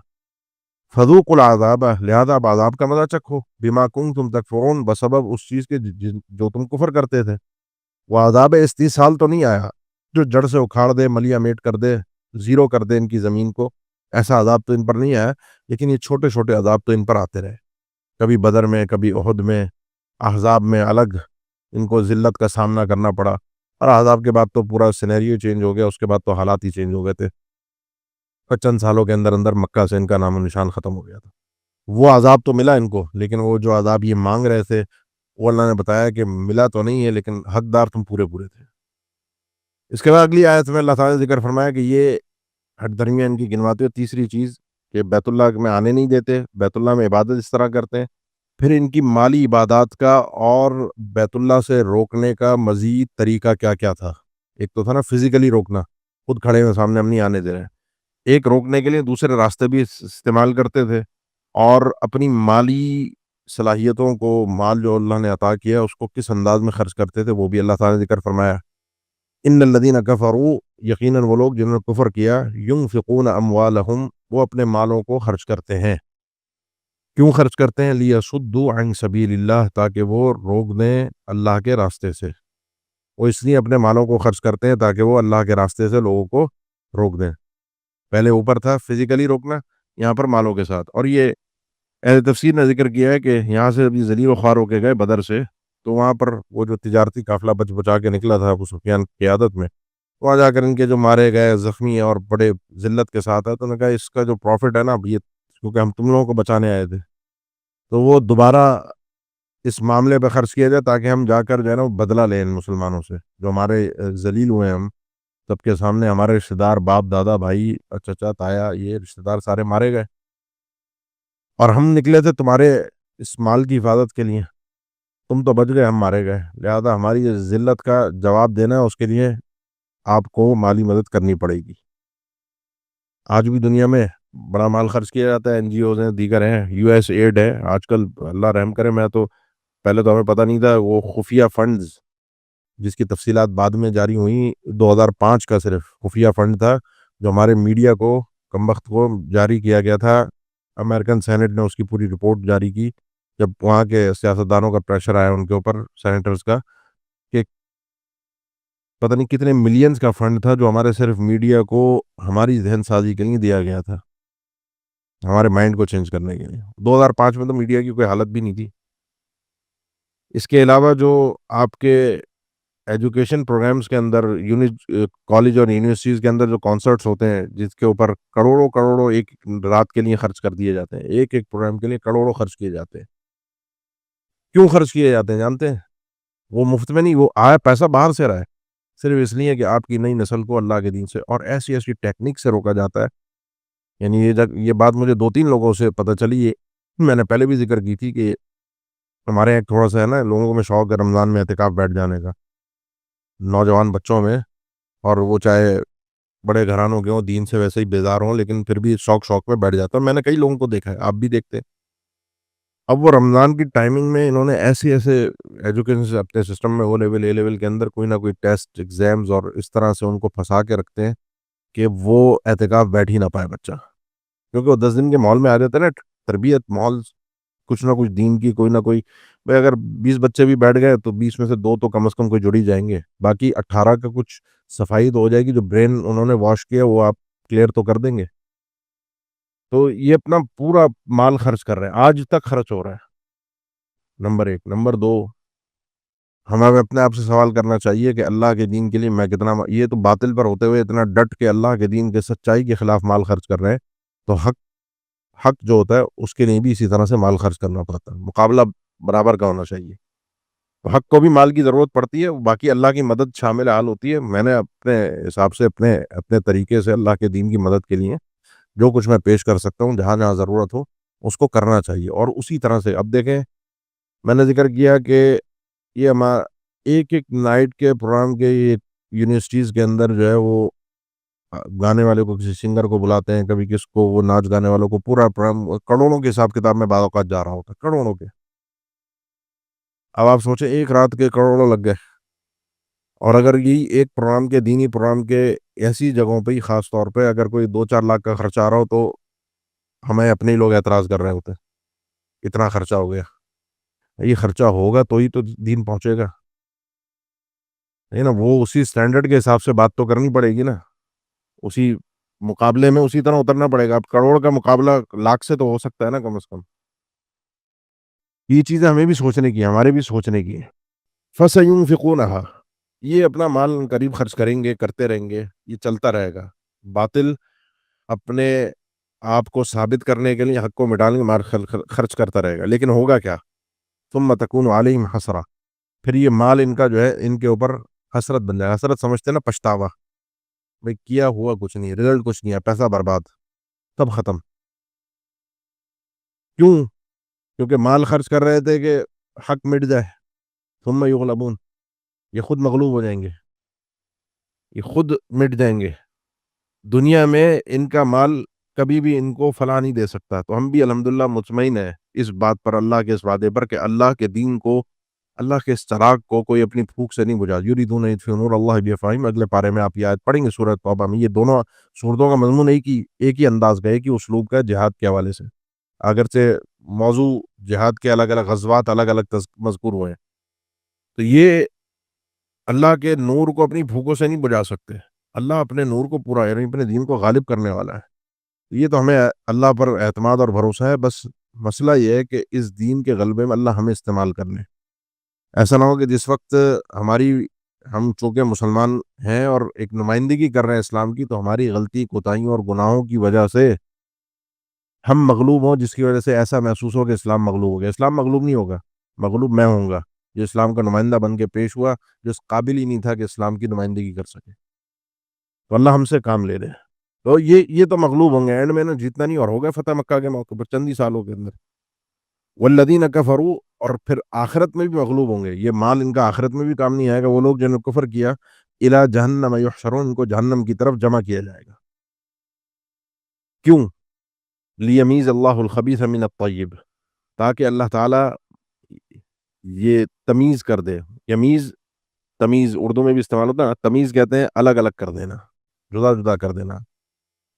فذوقوا العذاب، لہذا اب عذاب کا مزہ چکھو، بما کنتم تکفرون، بسبب اس چیز کے جو تم کفر کرتے تھے۔ وہ عذاب استیصال تو نہیں آیا جو جڑ سے اکھاڑ دے، ملیا میٹ کر دے، زیرو کر دے ان کی زمین کو، ایسا عذاب تو ان پر نہیں آیا، لیکن یہ چھوٹے چھوٹے عذاب تو ان پر آتے رہے، کبھی بدر میں، کبھی احد میں، احزاب میں الگ ان کو ذلت کا سامنا کرنا پڑا، اور احزاب کے بعد تو پورا سینیریو چینج ہو گیا، اس کے بعد تو حالات ہی چینج ہو گئے تھے، اور چند سالوں کے اندر اندر مکہ سے ان کا نام و نشان ختم ہو گیا تھا۔ وہ عذاب تو ملا ان کو، لیکن وہ جو عذاب یہ مانگ رہے تھے وہ اللہ نے بتایا کہ ملا تو نہیں ہے، لیکن حقدار تم پورے پورے تھے۔ اس کے بعد اگلی آیت میں اللہ تعالیٰ نے ذکر فرمایا کہ یہ ہٹ درمیاں ان کی گنواتے ہوئے تیسری چیز کہ بیت اللہ میں آنے نہیں دیتے، بیت اللہ میں عبادت اس طرح کرتے ہیں، پھر ان کی مالی عبادات کا اور بیت اللہ سے روکنے کا مزید طریقہ کیا کیا تھا۔ ایک تو تھا نا فزیکلی روکنا، خود کھڑے ہوئے سامنے ہم نہیں آنے دے رہے، ایک روکنے کے لیے دوسرے راستے بھی استعمال کرتے تھے، اور اپنی مالی صلاحیتوں کو، مال جو اللہ نے عطا کیا اس کو کس انداز میں خرچ کرتے تھے وہ بھی اللہ تعالیٰ نے ذکر فرمایا۔ ان الذین کفروا، یقیناً وہ لوگ جنہوں نے کفر کیا، ینفقون اموالہم، وہ اپنے مالوں کو خرچ کرتے ہیں۔ کیوں خرچ کرتے ہیں؟ لیصدوا عن سبیل اللہ، تاکہ وہ روک دیں اللہ کے راستے سے۔ وہ اس لیے اپنے مالوں کو خرچ کرتے ہیں تاکہ وہ اللہ کے راستے سے لوگوں کو روک دیں۔ پہلے اوپر تھا فزیکلی روکنا، یہاں پر مالوں کے ساتھ۔ اور یہ اہل تفسیر نے ذکر کیا ہے کہ یہاں سے ابھی ذلیل و خوار ہو کے گئے بدر سے، تو وہاں پر وہ جو تجارتی قافلہ بچ بچا کے نکلا تھا ابو سفیان کی قیادت میں، وہاں جا کر ان کے جو مارے گئے زخمی اور بڑے ذلت کے ساتھ ہے، تو انہوں نے کہا اس کا جو پروفٹ ہے نا، اب یہ کیونکہ ہم تم لوگوں کو بچانے آئے تھے، تو وہ دوبارہ اس معاملے پہ خرچ کیا جائے تاکہ ہم جا کر جو ہے نا بدلہ لیں ان مسلمانوں سے جو ہمارے ذلیل ہوئے ہیں، ہم سب کے سامنے ہمارے رشتہ دار، باپ دادا بھائی چچا تایا، یہ رشتہ دار سارے مارے گئے، اور ہم نکلے تھے تمہارے اس مال کی حفاظت کے لیے، تم تو بچ گئے، ہم مارے گئے، لہذا ہماری یہ ذلت کا جواب دینا ہے، اس کے لیے آپ کو مالی مدد کرنی پڑے گی۔ آج بھی دنیا میں بڑا مال خرچ کیا جاتا ہے، این جی اوز ہیں، دیگر ہیں، یو ایس ایڈ ہے آج کل، اللہ رحم کرے، میں تو پہلے تو ہمیں پتہ نہیں تھا، وہ خفیہ فنڈز جس کی تفصیلات بعد میں جاری ہوئیں، 2005 کا صرف خفیہ فنڈ تھا جو ہمارے میڈیا کو کمبخت کو جاری کیا گیا تھا، امریکن سینٹ نے اس کی پوری رپورٹ جاری کی جب وہاں کے سیاستدانوں کا پریشر آیا ان کے اوپر، سینیٹرز کا، کہ پتہ نہیں کتنے ملینز کا فنڈ تھا جو ہمارے صرف میڈیا کو ہماری ذہن سازی کے لیے دیا گیا تھا، ہمارے مائنڈ کو چینج کرنے کے لیے۔ 2005 میں تو میڈیا کی کوئی حالت بھی نہیں تھی۔ اس کے علاوہ جو آپ کے ایجوکیشن پروگرامز کے اندر، کالج اور یونیورسٹیز کے اندر جو کانسرٹس ہوتے ہیں جس کے اوپر کروڑوں کروڑوں ایک رات کے لیے خرچ کر دیے جاتے ہیں، ایک ایک پروگرام کے لیے کروڑوں خرچ کیے جاتے ہیں، کیوں خرچ کیے جاتے ہیں جانتے ہیں؟ وہ مفت میں نہیں، وہ آیا پیسہ باہر سے رہا ہے، صرف اس لیے کہ آپ کی نئی نسل کو اللہ کے دین سے اور ایسی ایسی ٹیکنیک سے روکا جاتا ہے۔ یعنی یہ بات مجھے 2-3 لوگوں سے پتہ چلی، یہ میں نے پہلے بھی ذکر کی تھی کہ ہمارے ایک تھوڑا سا ہے نا، لوگوں میں شوق ہے رمضان میں اعتکاف بیٹھ جانے کا، نوجوان بچوں میں، اور وہ چاہے بڑے گھرانوں کے ہوں، دین سے ویسے ہی بیزار ہوں، لیکن پھر بھی شوق میں بیٹھ جاتا ہے۔ میں نے کئی لوگوں کو دیکھا ہے، آپ بھی دیکھتے ہیں۔ اب وہ رمضان کی ٹائمنگ میں انہوں نے ایسے ایجوکیشن سے اپنے سسٹم میں، او لیول اے لیول کے اندر کوئی نہ کوئی ٹیسٹ ایگزامز اور اس طرح سے ان کو پھنسا کے رکھتے ہیں کہ وہ اعتکاف بیٹھ ہی نہ پائے بچہ، کیونکہ وہ 10 دن کے ماحول میں آ جاتا ہے نا، تربیت ماحول، کچھ نہ کچھ دین کی کوئی نہ کوئی، بھائی اگر 20 بچے بھی بیٹھ گئے تو 20 میں سے 2 تو کم از کم کوئی جڑ ہی جائیں گے، باقی 18 کا کچھ صفائی تو ہو جائے گی، جو برین انہوں نے واش کیا وہ آپ کلیئر تو کر دیں گے۔ تو یہ اپنا پورا مال خرچ کر رہے ہیں، آج تک خرچ ہو رہا ہے، نمبر 1۔ نمبر 2، ہمیں اپنے آپ سے سوال کرنا چاہیے کہ اللہ کے دین کے لیے میں کتنا، یہ تو باطل پر ہوتے ہوئے اتنا ڈٹ کے اللہ کے دین کے سچائی کے خلاف مال خرچ کر رہے ہیں، تو حق جو ہوتا ہے اس کے لیے بھی اسی طرح سے مال خرچ کرنا پڑتا ہے، مقابلہ برابر کا ہونا چاہیے۔ حق کو بھی مال کی ضرورت پڑتی ہے، باقی اللہ کی مدد شامل حال ہوتی ہے۔ میں نے اپنے حساب سے اپنے طریقے سے اللہ کے دین کی مدد کے لیے جو کچھ میں پیش کر سکتا ہوں، جہاں جہاں ضرورت ہو اس کو کرنا چاہیے۔ اور اسی طرح سے اب دیکھیں، میں نے ذکر کیا کہ یہ ہمارا ایک ایک نائٹ کے پروگرام کے یونیورسٹیز کے اندر جو ہے وہ گانے والے کو کسی سنگر کو بلاتے ہیں، کبھی کس کو، وہ ناچ گانے والوں کو، پورا پروگرام کروڑوں کے حساب کتاب میں بعض اوقات جا رہا ہوتا ہے، کروڑوں کے۔ اب آپ سوچیں ایک رات کے کروڑوں لگ گئے، اور اگر یہی ایک پروگرام کے، دینی پروگرام کے ایسی جگہوں پہ ہی خاص طور پہ اگر کوئی 2-4 لاکھ کا خرچہ آ رہا ہو تو ہمیں اپنے ہی لوگ اعتراض کر رہے ہوتے ہیں اتنا خرچہ ہو گیا۔ یہ خرچہ ہوگا تو ہی تو دین پہنچے گا، ہے نا؟ وہ اسی سٹینڈرڈ کے حساب سے بات تو کرنی پڑے گی نا، اسی مقابلے میں اسی طرح اترنا پڑے گا۔ اب کروڑ کا مقابلہ لاکھ سے تو ہو سکتا ہے نا کم از کم۔ یہ چیزیں ہمیں بھی سوچنے کی ہیں، ہمارے بھی سوچنے کی ہیں۔ فَسَيُنْفِقُونَهَا، یہ اپنا مال قریب خرچ کریں گے، کرتے رہیں گے، یہ چلتا رہے گا۔ باطل اپنے آپ کو ثابت کرنے کے لیے حق کو مٹانے کے مال خرچ کرتا رہے گا، لیکن ہوگا کیا؟ ثُمَّ تَكُونُ عَلَيْهِمْ حَسْرَةً، پھر یہ مال ان کا جو ہے ان کے اوپر حسرت بن جائے۔ حسرت سمجھتے ہیں نا، پچھتاوا، بھئی کیا ہوا کچھ نہیں، رزلٹ کچھ نہیں ہے، پیسہ برباد، سب ختم۔ کیوں؟ کیونکہ مال خرچ کر رہے تھے کہ حق مٹ جائے۔ ثم یغلبون، یہ خود مغلوب ہو جائیں گے، یہ خود مٹ جائیں گے۔ دنیا میں ان کا مال کبھی بھی ان کو فلاح نہیں دے سکتا۔ تو ہم بھی الحمدللہ مطمئن ہیں اس بات پر، اللہ کے اس وعدے پر، کہ اللہ کے دین کو، اللہ کے اس چراغ کو کوئی اپنی پھونک سے نہیں بجھا۔ یریدون یطفئوا نور اللہ بافواہہم، اگلے پارے میں آپ یہ آیت پڑھیں گے سورۃ توبہ میں۔ یہ دونوں سورتوں کا مضمون ایک ہی انداز کا، ایک ہی اسلوب کا، جہاد کے حوالے سے، اگرچہ موضوع جہاد کے الگ الگ غزوات الگ الگ مذکور ہوئے ہیں۔ تو یہ اللہ کے نور کو اپنی پھونکوں سے نہیں بجھا سکتے۔ اللہ اپنے نور کو پورا، یعنی اپنے دین کو غالب کرنے والا ہے۔ یہ تو ہمیں اللہ پر اعتماد اور بھروسہ ہے، بس مسئلہ یہ ہے کہ اس دین کے غلبے میں اللہ ہمیں استعمال کر لے۔ ایسا نہ ہو کہ جس وقت ہم چونکہ مسلمان ہیں اور ایک نمائندگی کر رہے ہیں اسلام کی، تو ہماری غلطی، کوتاہیوں اور گناہوں کی وجہ سے ہم مغلوب ہوں، جس کی وجہ سے ایسا محسوس ہو کہ اسلام مغلوب ہو گیا۔ اسلام مغلوب نہیں ہوگا، مغلوب میں ہوں گا، جو اسلام کا نمائندہ بن کے پیش ہوا، جو اس قابل ہی نہیں تھا کہ اسلام کی نمائندگی کر سکے۔ تو اللہ ہم سے کام لے رہے۔ تو یہ تو مغلوب ہوں گے، اینڈ میں نے جیتنا نہیں، اور ہو گئے فتح مکہ کے موقع پر چند ہی سالوں کے اندر۔ والذین کفروا، اور پھر آخرت میں بھی مغلوب ہوں گے۔ یہ مال ان کا آخرت میں بھی کام نہیں آئے گا۔ وہ لوگ جنہوں نے کفر کیا، الی جہنم یحشرون، ان کو جہنم کی طرف جمع کیا جائے گا۔ کیوں؟ لیمیز اللہ الخبیث من الطیب، تاکہ اللہ تعالیٰ یہ تمیز کر دے۔ یمیز، تمیز اردو میں بھی استعمال ہوتا ہے، تمیز کہتے ہیں الگ الگ کر دینا، جدا جدا کر دینا۔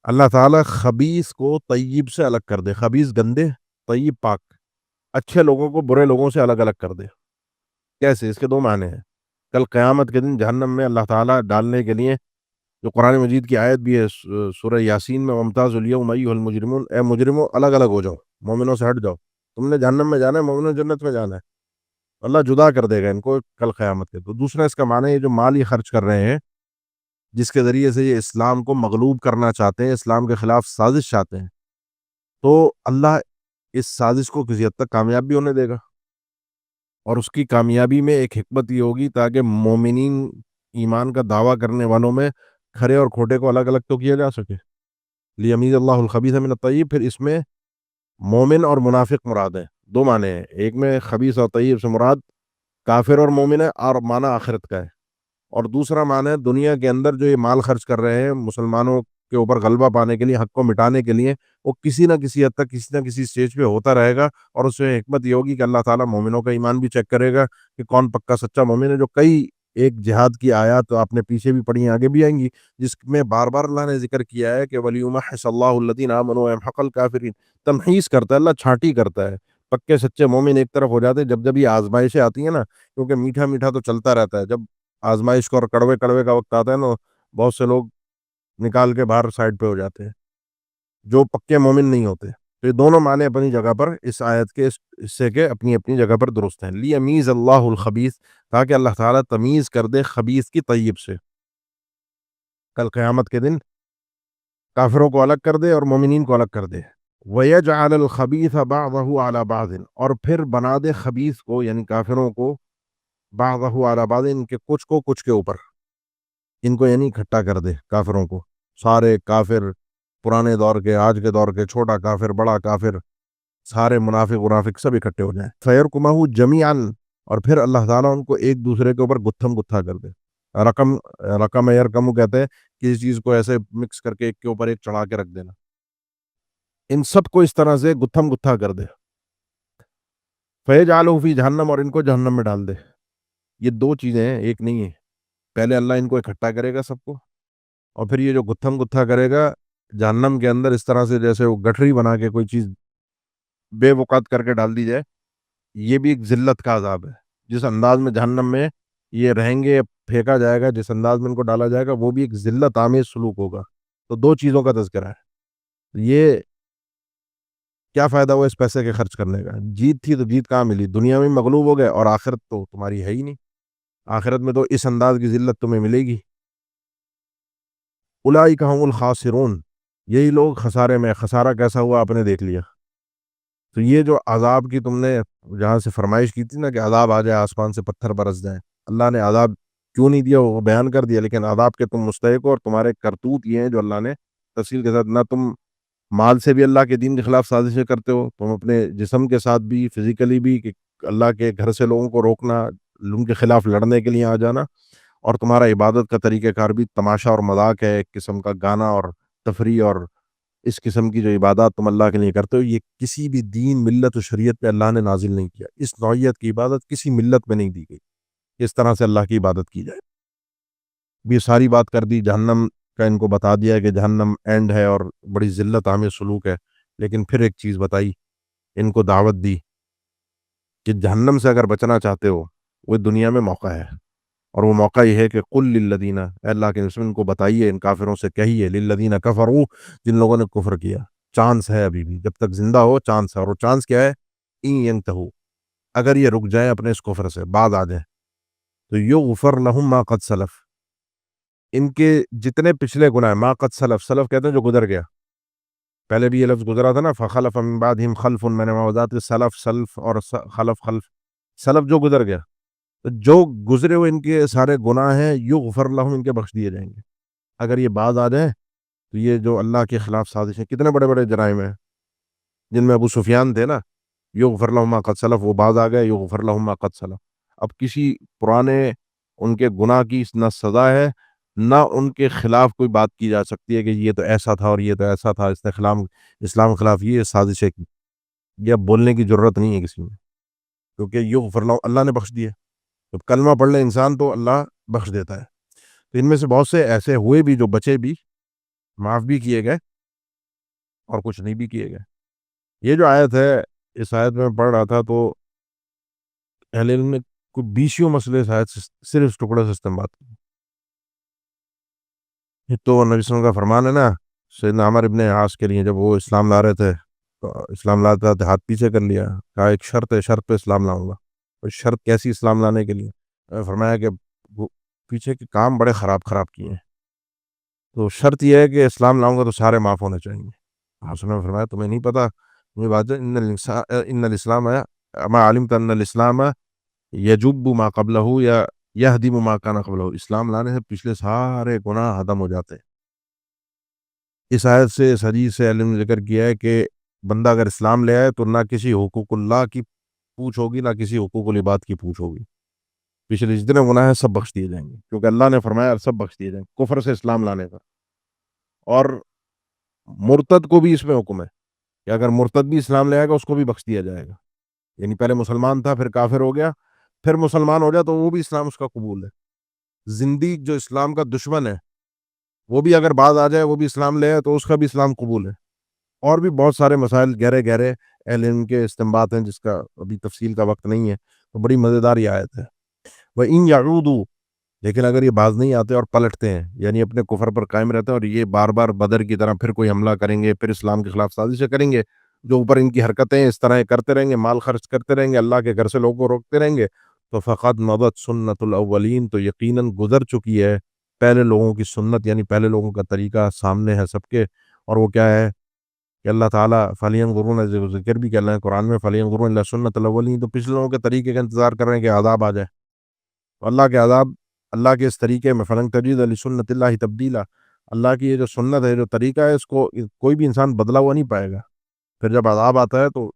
اللہ تعالیٰ خبیث کو طیب سے الگ کر دے، خبیث گندے، طیب پاک، اچھے لوگوں کو برے لوگوں سے الگ الگ کر دے۔ کیسے؟ اس کے دو معنی ہیں۔ کل قیامت کے دن جہنم میں اللہ تعالیٰ ڈالنے کے لیے، جو قرآن مجید کی آیت بھی ہے سورہ یاسین میں، وامتاز الیوم ایھا المجرمون، اے مجرموں الگ الگ ہو جاؤ، مومنوں سے ہٹ جاؤ، تم نے جہنم میں جانا ہے، مومنوں جنت میں جانا ہے۔ اللہ جدا کر دے گا ان کو کل قیامت کے۔ تو دوسرا اس کا معنی ہے، یہ جو مال یہ خرچ کر رہے ہیں، جس کے ذریعے سے یہ اسلام کو مغلوب کرنا چاہتے ہیں، اسلام کے خلاف سازش چاہتے ہیں، تو اللہ اس سازش کو کسی حد تک کامیاب بھی ہونے دے گا۔ اور اس کی کامیابی میں ایک حکمت یہ ہوگی تاکہ مومنین، ایمان کا دعویٰ کرنے والوں میں کھرے اور کھوٹے کو الگ الگ تو کیا جا سکے۔ لیمیز اللہ الخبیث من الطیب، پھر اس میں مومن اور منافق مراد ہیں، دو معنی ہیں۔ ایک میں خبیث اور طیب سے مراد کافر اور مومن ہے، اور معنی آخرت کا ہے۔ اور دوسرا معنی ہے دنیا کے اندر جو یہ مال خرچ کر رہے ہیں مسلمانوں کے اوپر غلبہ پانے کے لیے، حق کو مٹانے کے لیے، وہ کسی نہ کسی حد تک، کسی نہ کسی سٹیج پہ ہوتا رہے گا۔ اور اس میں حکمت یہ ہوگی کہ اللہ تعالیٰ مومنوں کا ایمان بھی چیک کرے گا کہ کون پکا سچا مومن ہے۔ جو کئی ایک جہاد کی آیات آپ نے پیچھے بھی پڑھی ہیں، آگے بھی آئیں گی، جس میں بار بار اللہ نے ذکر کیا ہے کہ وَلِيُمَحِّصَ اللَّهُ الَّذِينَ آمَنُوا وَيَمْحَقَ الْكَافِرِينَ، تمحیص کرتا ہے اللہ، چھانٹی کرتا ہے۔ پکے سچے مومن ایک طرف ہو جاتے ہیں جب یہ آزمائشیں آتی ہیں نا، کیونکہ میٹھا میٹھا تو چلتا رہتا ہے، جب آزمائش کا اور کڑوے کڑوے کا وقت آتا ہے نا، بہت سے لوگ نکال کے باہر سائڈ پہ ہو جاتے ہیں، جو پکے مومن نہیں ہوتے۔ تو یہ دونوں معنی اپنی جگہ پر، اس آیت کے اس حصے کے اپنی اپنی جگہ پر درست ہیں۔ لیمیز اللہ الخبیث، تاکہ اللہ تعالیٰ تمیز کر دے خبیث کی طیب سے، کل قیامت کے دن کافروں کو الگ کر دے اور مومنین کو الگ کر دے۔ وَيَجْعَلَ الْخَبِيثَ بَعْضَهُ عَلَى بَعْضٍ، اور پھر بنا دے خبیث کو، یعنی کافروں کو، بَعْضَهُ عَلَى بَعْضٍ، ان کے کچھ کو کچھ کے اوپر، ان کو یعنی اکٹھا کر دے کافروں کو، سارے کافر، پرانے دور کے، آج کے دور کے، چھوٹا کافر، بڑا کافر، سارے منافق سب اکٹھے ہو جائیں، فیرکمہ جمیعاً، اور پھر اللہ تعالیٰ ان کو ایک دوسرے کے اوپر گتھم گتھا کر دے۔ رقم یرکم کہتے ہیں کسی چیز کو ایسے مکس کر کے ایک کے اوپر ایک چڑھا کے رکھ دینا، ان سب کو اس طرح سے گتھم گتھا کر دے، فیجعلہ فی جہنم، اور ان کو جہنم میں ڈال دے۔ یہ دو چیزیں ہیں، ایک نہیں ہے۔ پہلے اللہ ان کو اکٹھا کرے گا سب کو، اور پھر یہ جو گتھم گتھا کرے گا جہنم کے اندر اس طرح سے جیسے وہ گٹھری بنا کے کوئی چیز بے وقت کر کے ڈال دی جائے، یہ بھی ایک ذلت کا عذاب ہے۔ جس انداز میں جہنم میں یہ رہیں گے، پھینکا جائے گا، جس انداز میں ان کو ڈالا جائے گا، وہ بھی ایک ذلت آمیز سلوک ہوگا۔ تو دو چیزوں کا تذکرہ ہے۔ یہ کیا فائدہ ہوا اس پیسے کے خرچ کرنے کا؟ جیت تھی تو جیت کہاں ملی؟ دنیا میں مغلوب ہو گئے، اور آخرت تو تمہاری ہے ہی نہیں۔ آخرت میں تو اس انداز کی ذلت تمہیں ملے گی۔ اولئک هم الخاسرون، یہی لوگ خسارے میں۔ خسارہ کیسا ہوا آپ نے دیکھ لیا۔ تو یہ جو عذاب کی تم نے جہاں سے فرمائش کی تھی نا کہ عذاب آ جائے، آسمان سے پتھر برس جائیں، اللہ نے عذاب کیوں نہیں دیا وہ بیان کر دیا، لیکن عذاب کے تم مستحق ہو، اور تمہارے کرتوت یہ ہیں جو اللہ نے تفصیل کے ساتھ، نہ تم مال سے بھی اللہ کے دین کے خلاف سازشیں کرتے ہو، تم اپنے جسم کے ساتھ بھی، فزیکلی بھی، کہ اللہ کے گھر سے لوگوں کو روکنا، ان کے خلاف لڑنے کے لیے آ جانا، اور تمہارا عبادت کا طریقہ کار بھی تماشا اور مذاق ہے، ایک قسم کا گانا اور تفریح، اور اس قسم کی جو عبادات تم اللہ کے لیے کرتے ہو، یہ کسی بھی دین، ملت و شریعت پہ اللہ نے نازل نہیں کیا۔ اس نوعیت کی عبادت کسی ملت میں نہیں دی گئی، اس طرح سے اللہ کی عبادت کی جائے۔ بھی ساری بات کر دی، جہنم کا ان کو بتا دیا کہ جہنم اینڈ ہے اور بڑی ذلت عامیز سلوک ہے، لیکن پھر ایک چیز بتائی، ان کو دعوت دی کہ جہنم سے اگر بچنا چاہتے ہو، وہ دنیا میں موقع ہے، اور وہ موقع یہ ہے کہ قل للذین، اے اللہ کے رسول ان کو بتائیے، ان کافروں سے کہیے، للذین کفروا، جن لوگوں نے کفر کیا، چانس ہے ابھی بھی، جب تک زندہ ہو چانس ہے، اور وہ چانس کیا ہے؟ ان ینتہوا، اگر یہ رک جائیں اپنے اس کفر سے، بعد آ جائیں، تو یغفر لہم ما قد سلف، ان کے جتنے پچھلے گناہ، ما قد سلف، سلف کہتے ہیں جو گزر گیا، پہلے بھی یہ لفظ گزرا تھا نا، فخلف من بعدہم خلف، میں نے وضاحت سلف، سلف اور خلف، خلف سلف جو گزر گیا، تو جو گزرے ہوئے ان کے سارے گناہ ہیں، یغفر لہم، ان کے بخش دیے جائیں گے اگر یہ باز آ جائیں۔ تو یہ جو اللہ کے خلاف سازشیں، کتنے بڑے بڑے جرائم ہیں جن میں ابو سفیان تھے نا، یغفر لہم ما قد سلف، وہ باز آ گئے، یغفر لہم ما قد سلف۔ اب کسی پرانے ان کے گناہ کی نہ سزا ہے، نہ ان کے خلاف کوئی بات کی جا سکتی ہے کہ یہ تو ایسا تھا اور یہ تو ایسا تھا، اس نے اسلام کے خلاف یہ سازشیں کی، یہ اب بولنے کی ضرورت نہیں ہے کسی میں، کیونکہ یغفر لہم، اللہ نے بخش دیے۔ جب کلمہ پڑھ لے انسان تو اللہ بخش دیتا ہے۔ تو ان میں سے بہت سے ایسے ہوئے بھی جو بچے بھی، معاف بھی کیے گئے، اور کچھ نہیں بھی کیے گئے۔ یہ جو آیت ہے، اس آیت میں پڑھ رہا تھا تو اہل علم نے کوئی 20 مسئلے اس آیت سے صرف اس ٹکڑے سے استنباط کیے۔ یہ تو نبی صلی اللہ علیہ وسلم کا فرمان ہے نا، سیدنا عمر ابن عاص کے لیے، جب وہ اسلام لا رہے تھے، تو اسلام لاتا تھا، ہاتھ پیچھے کر لیا، کہا ایک شرط ہے، شرط پہ اسلام لاؤں گا۔ اور شرط کیسی اسلام لانے کے لیے؟ فرمایا کہ وہ پیچھے کے کام بڑے خراب کیے ہیں، تو شرط یہ ہے کہ اسلام لاؤں گا تو سارے معاف ہونے چاہیے۔ آپ نے فرمایا تمہیں نہیں پتا یہ بات ہے، ان الاسلام ما علمت ان الاسلام یجب ما قبلہ یا یہدم ما کان قبلہ، اسلام لانے سے پچھلے سارے گناہ ختم ہو جاتے ہیں۔ اس آیت سے، اس حدیث سے علم نے ذکر کیا ہے کہ بندہ اگر اسلام لے آئے تو نہ کسی حقوق اللہ کی پوچھ ہوگی، نہ کسی حقوق العباد کی پوچھ ہوگی، پچھلے جتنے گناہ ہیں سب بخش دیے جائیں گے، کیونکہ اللہ نے فرمایا سب بخش دیے جائیں گے کفر سے اسلام لانے کا۔ اور مرتد کو بھی اس میں حکم ہے کہ اگر مرتد بھی اسلام لے آئے گا اس کو بھی بخش دیا جائے گا، یعنی پہلے مسلمان تھا، پھر کافر ہو گیا، پھر مسلمان ہو جائے تو وہ بھی اسلام اس کا قبول ہے۔ زندیق جو اسلام کا دشمن ہے، وہ بھی اگر بعد آ جائے، وہ بھی اسلام لے آئے تو اس کا بھی اسلام قبول ہے۔ اور بھی بہت سارے مسائل گہرے گہرے اہل علم کے استنباط ہیں، جس کا ابھی تفصیل کا وقت نہیں ہے، تو بڑی مزیدار یہ آیت ہے۔ وَإِن يَعُودُوا، لیکن اگر یہ باز نہیں آتے اور پلٹتے ہیں، یعنی اپنے کفر پر قائم رہتے ہیں، اور یہ بار بار بدر کی طرح پھر کوئی حملہ کریں گے، پھر اسلام کے خلاف سازشیں کریں گے، جو اوپر ان کی حرکتیں اس طرح کرتے رہیں گے، مال خرچ کرتے رہیں گے، اللہ کے گھر سے لوگوں کو روکتے رہیں گے، تو فقط مضت سنت الاولین، تو یقیناً گزر چکی ہے پہلے لوگوں کی سنت، یعنی پہلے لوگوں کا طریقہ سامنے ہے سب کے۔ اور وہ کیا ہے کہ اللہ تعالیٰ فَلْيَنْظُرُوا، ذکر بھی کر رہے ہیں قرآن میں، فَلْيَنْظُرُوا إِلَىٰ سُنَّةِ الْأَوَّلِينَ، تو پچھلے لوگوں کے طریقے کا انتظار کر رہے ہیں کہ عذاب آ جائے، تو اللہ کے عذاب، اللہ کے اس طریقے میں فَلَن تَجِدَ لِسُنَّةِ اللَّهِ تَبْدِيلًا، اللہ کی یہ جو سنت ہے، جو طریقہ ہے، اس کو کوئی بھی انسان بدلا ہوا نہیں پائے گا۔ پھر جب عذاب آتا ہے تو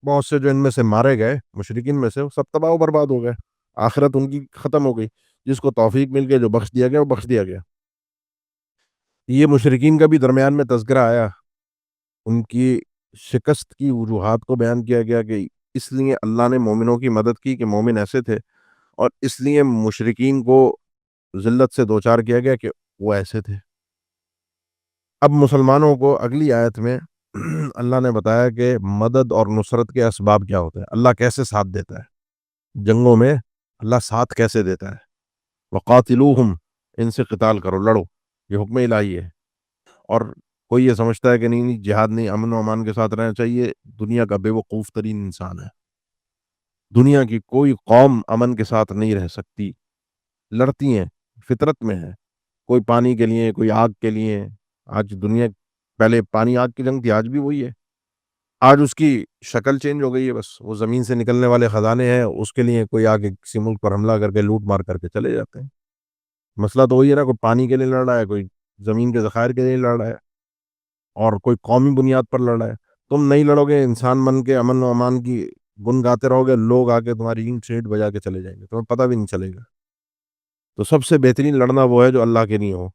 بہت سے جو ان میں سے مارے گئے مشرکین میں سے، وہ سب تباہ و برباد ہو گئے، آخرت ان کی ختم ہو گئی۔ جس کو توفیق مل گئی، جو بخش دیا گیا، وہ بخش دیا گیا۔ یہ مشرکین کا بھی درمیان میں تذکرہ آیا، ان کی شکست کی وجوہات کو بیان کیا گیا کہ اس لیے اللہ نے مومنوں کی مدد کی کہ مومن ایسے تھے، اور اس لیے مشرکین کو ذلت سے دوچار کیا گیا کہ وہ ایسے تھے۔ اب مسلمانوں کو اگلی آیت میں اللہ نے بتایا کہ مدد اور نصرت کے اسباب کیا ہوتے ہیں، اللہ کیسے ساتھ دیتا ہے جنگوں میں، اللہ ساتھ کیسے دیتا ہے۔ وقاتلوہم، ان سے قتال کرو، لڑو، یہ حکم الہی ہے۔ اور کوئی یہ سمجھتا ہے کہ نہیں جہاد نہیں، امن و امان کے ساتھ رہنا چاہیے، دنیا کا بے وقوف ترین انسان ہے۔ دنیا کی کوئی قوم امن کے ساتھ نہیں رہ سکتی، لڑتی ہیں، فطرت میں ہے، کوئی پانی کے لیے، کوئی آگ کے لیے۔ آج دنیا، پہلے پانی آگ کی جنگ تھی، آج بھی وہی ہے، آج اس کی شکل چینج ہو گئی ہے، بس وہ زمین سے نکلنے والے خزانے ہیں، اس کے لیے کوئی آگے کسی ملک پر حملہ کر کے لوٹ مار کر کے چلے جاتے ہیں۔ مسئلہ تو وہی ہے نا، کوئی پانی کے لیے لڑ رہا ہے، کوئی زمین کے ذخائر کے لیے لڑ رہا ہے، اور کوئی قومی بنیاد پر لڑ رہا ہے۔ تم نہیں لڑو گے، انسان بن کے امن و امان کی گن گاتے رہو گے، لوگ آ کے تمہاری اینٹ سیٹ بجا کے چلے جائیں گے، تمہیں پتہ بھی نہیں چلے گا۔ تو سب سے بہترین لڑنا وہ ہے جو اللہ کے لیے ہو۔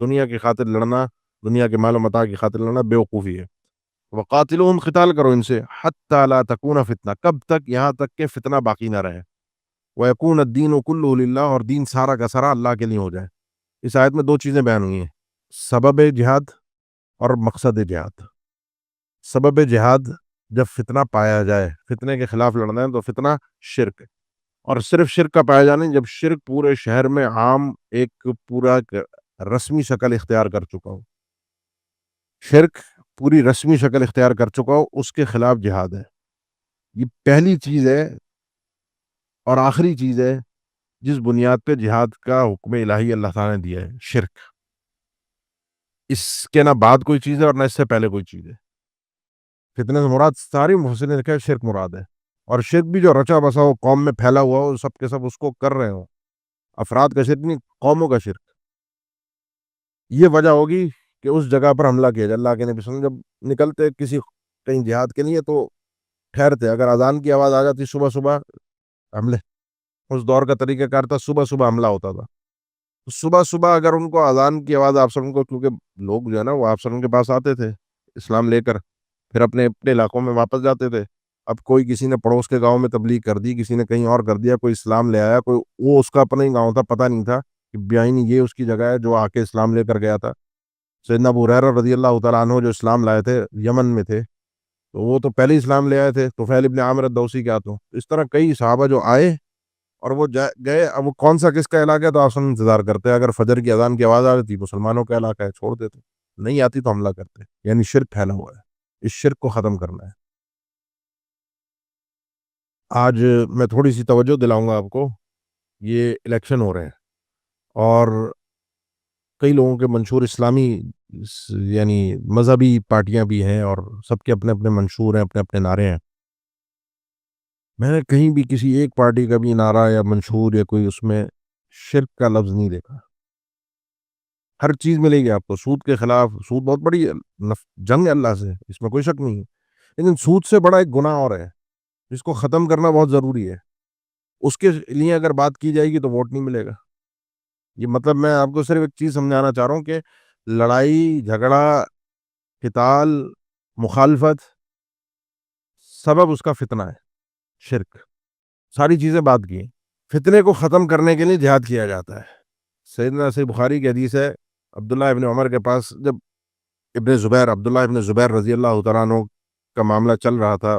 دنیا کی خاطر لڑنا، دنیا کے مال و متاع کی خاطر لڑنا بے وقوفی ہے۔ وقاتلوہم، قتال کرو ان سے، حتی لا تکون فتنہ، کب تک؟ یہاں تک کہ فتنہ باقی نہ رہے، ویکون الدین کلہ للہ، اور دین سارا کا سارا اللہ کے لیے ہو جائے۔ اس آیت میں دو چیزیں بیان ہوئی ہیں، سبب جہاد اور مقصد جہاد۔ سبب جہاد، جب فتنہ پایا جائے، فتنے کے خلاف لڑنا ہے تو فتنہ شرک ہے، اور صرف شرک کا پایا جانا، جب شرک پورے شہر میں عام ایک پورا رسمی شکل اختیار کر چکا ہو، شرک پوری رسمی شکل اختیار کر چکا ہو، اس کے خلاف جہاد ہے۔ یہ پہلی چیز ہے اور آخری چیز ہے جس بنیاد پہ جہاد کا حکم الہی اللہ تعالیٰ نے دیا ہے، شرک۔ اس کے نہ بعد کوئی چیز ہے اور نہ اس سے پہلے کوئی چیز ہے۔ فتنے سے مراد ساری محسن نے لکھا ہے شرک مراد ہے، اور شرک بھی جو رچا بسا ہو، قوم میں پھیلا ہوا ہو، سب کے سب اس کو کر رہے ہوں، افراد کا شرک نہیں، قوموں کا شرک۔ یہ وجہ ہوگی کہ اس جگہ پر حملہ کیا جائے۔ اللہ کے نبی صلی اللہ علیہ وسلم جب نکلتے کسی کہیں جہاد کے لیے تو ٹھہرتے، اگر اذان کی آواز آ جاتی صبح صبح حملے، اس دور کا طریقہ کار تھا، صبح صبح حملہ ہوتا تھا۔ تو صبح صبح اگر ان کو اذان کی آواز، آپ سب کو، کیونکہ لوگ جو ہے نا وہ آپ سب کے پاس آتے تھے اسلام لے کر، پھر اپنے اپنے علاقوں میں واپس جاتے تھے۔ اب کوئی کسی نے پڑوس کے گاؤں میں تبلیغ کر دی، کسی نے کہیں اور کر دیا، کوئی اسلام لے آیا، کوئی وہ اس کا اپنا ہی گاؤں تھا، پتہ نہیں تھا کہ بیائی یہ اس کی جگہ ہے جو آ کے اسلام لے کر گیا تھا۔ سیدنا ابو ہریرہ رضی اللہ تعالیٰ عنہ جو اسلام لائے تھے، یمن میں تھے، تو وہ تو پہلے اسلام لے آئے تھے، طفیل ابن عامر الدوسی کیا، تو اس طرح کئی صحابہ جو آئے اور وہ گئے۔ اب وہ کون سا کس کا علاقہ ہے تو آپ سب انتظار کرتے ہیں، اگر فجر کی اذان کی آواز آ رہی تھی مسلمانوں کا علاقہ ہے، چھوڑ دیتے، نہیں آتی تو حملہ کرتے۔ یعنی شرک پھیلا ہوا ہے، اس شرک کو ختم کرنا ہے۔ آج میں تھوڑی سی توجہ دلاؤں گا آپ کو، یہ الیکشن ہو رہے ہیں، اور کئی لوگوں کے منشور اسلامی یعنی مذہبی پارٹیاں بھی ہیں، اور سب کے اپنے اپنے منشور ہیں، اپنے اپنے نعرے ہیں۔ میں نے کہیں بھی کسی ایک پارٹی کا بھی نعرہ یا منشور یا کوئی اس میں شرک کا لفظ نہیں دیکھا۔ ہر چیز ملے گی آپ کو، سود کے خلاف، سود بہت بڑی جنگ ہے اللہ سے، اس میں کوئی شک نہیں ہے، لیکن سود سے بڑا ایک گناہ اور ہے جس کو ختم کرنا بہت ضروری ہے۔ اس کے لیے اگر بات کی جائے گی تو ووٹ نہیں ملے گا۔ یہ مطلب میں آپ کو صرف ایک چیز سمجھانا چاہ رہا ہوں کہ لڑائی جھگڑا، قتال، مخالفت، سبب اس کا فتنہ ہے، شرک۔ ساری چیزیں بات کی، فتنے کو ختم کرنے کے لیے جہاد کیا جاتا ہے۔ سیدنا صحیح بخاری کی حدیث ہے، عبداللہ ابن عمر کے پاس جب عبداللہ ابن زبیر رضی اللہ تعالیٰ عنہ کا معاملہ چل رہا تھا،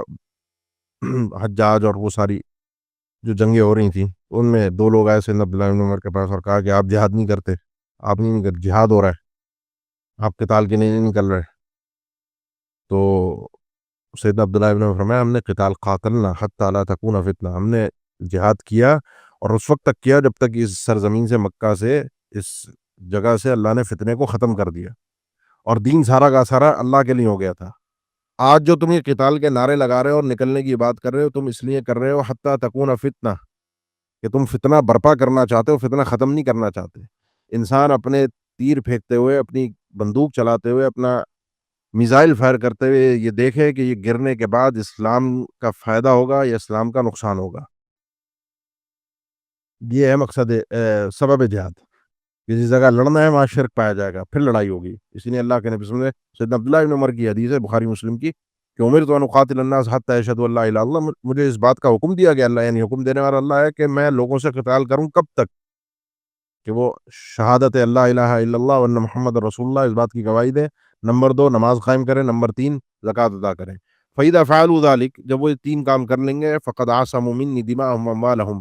حجاج اور وہ ساری جو جنگیں ہو رہی تھیں، ان میں دو لوگ آئے سیدنا عبداللہ ابن عمر کے پاس اور کہا کہ آپ جہاد نہیں کرتے، آپ نہیں کرتے، جہاد ہو رہا ہے، آپ قتال کے لیے نہیں نکل رہے۔ تو سیدنا عبداللہ ابن عمر فرمایا، ہم نے قتال قاتلنا حتی لا تکون فتنہ، ہم نے جہاد کیا اور اس وقت تک کیا جب تک اس سرزمین سے، مکہ سے، اس جگہ سے اللہ نے فتنے کو ختم کر دیا، اور دین سارا کا سارا اللہ کے لیے ہو گیا تھا۔ آج جو تم یہ قتال کے نعرے لگا رہے ہو اور نکلنے کی بات کر رہے ہو، تم اس لیے کر رہے ہو حتی تکون فتنہ، کہ تم فتنہ برپا کرنا چاہتے ہو، فتنہ ختم نہیں کرنا چاہتے۔ انسان اپنے تیر پھینکتے ہوئے، اپنی بندوق چلاتے ہوئے، اپنا میزائل فائر کرتے ہوئے یہ دیکھے کہ یہ گرنے کے بعد اسلام کا فائدہ ہوگا یا اسلام کا نقصان ہوگا. یہ ہے مقصد سبب جہاد. کسی جگہ لڑنا ہے وہاں شرک پایا جائے گا، پھر لڑائی ہوگی. اسی لیے اللہ کے نبی صلی اللہ علیہ وسلم نے سیدنا عبداللہ ابن عمر کی حدیث ہے بخاری مسلم کی کہ امرت ان اقاتل الناس حتی یشہدوا ان لا الہ الا اللہ، مجھے اس بات کا حکم دیا گیا، اللہ یعنی حکم دینے والا اللہ ہے، کہ میں لوگوں سے قتال کروں. کب تک؟ کہ وہ شہادت اللہ الہ الا اللہ وان محمد رسول اللہ، اس بات کی گواہی دیں. نمبر 2 نماز قائم کریں. نمبر 3 زکوٰۃ ادا کریں. فَإِذَا فَعَلُوا ذَلِكَ، جب وہ یہ 3 کام کر لیں گے، فَقَدْ عَصَمُوا مِنِّي دِمَاءَهُمْ وَأَمْوَالَهُمْ،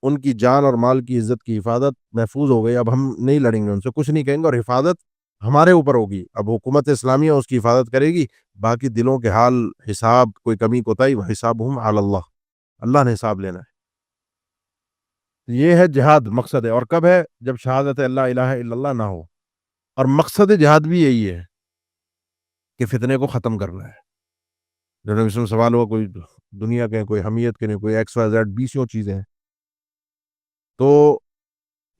ان کی جان اور مال کی عزت کی حفاظت محفوظ ہو گئی. اب ہم نہیں لڑیں گے، ان سے کچھ نہیں کہیں گے، اور حفاظت ہمارے اوپر ہوگی. اب حکومت اسلامیہ اس کی حفاظت کرے گی، باقی دلوں کے حال، حساب، کوئی کمی کوتاہی، حسابہم علی اللہ، اللہ نے حساب لینا ہے. یہ ہے جہاد مقصد ہے. اور کب ہے؟ جب شہادت اللہ الہ الا اللہ نہ ہو. اور مقصد جہاد بھی یہی ہے کہ فتنے کو ختم کرنا ہے. جو نبی صلی اللہ علیہ وسلم سوال ہوا، کوئی دنیا کے، کوئی حمیت کے، کوئی ایکس وائی زیڈ 20 چیزیں ہیں، تو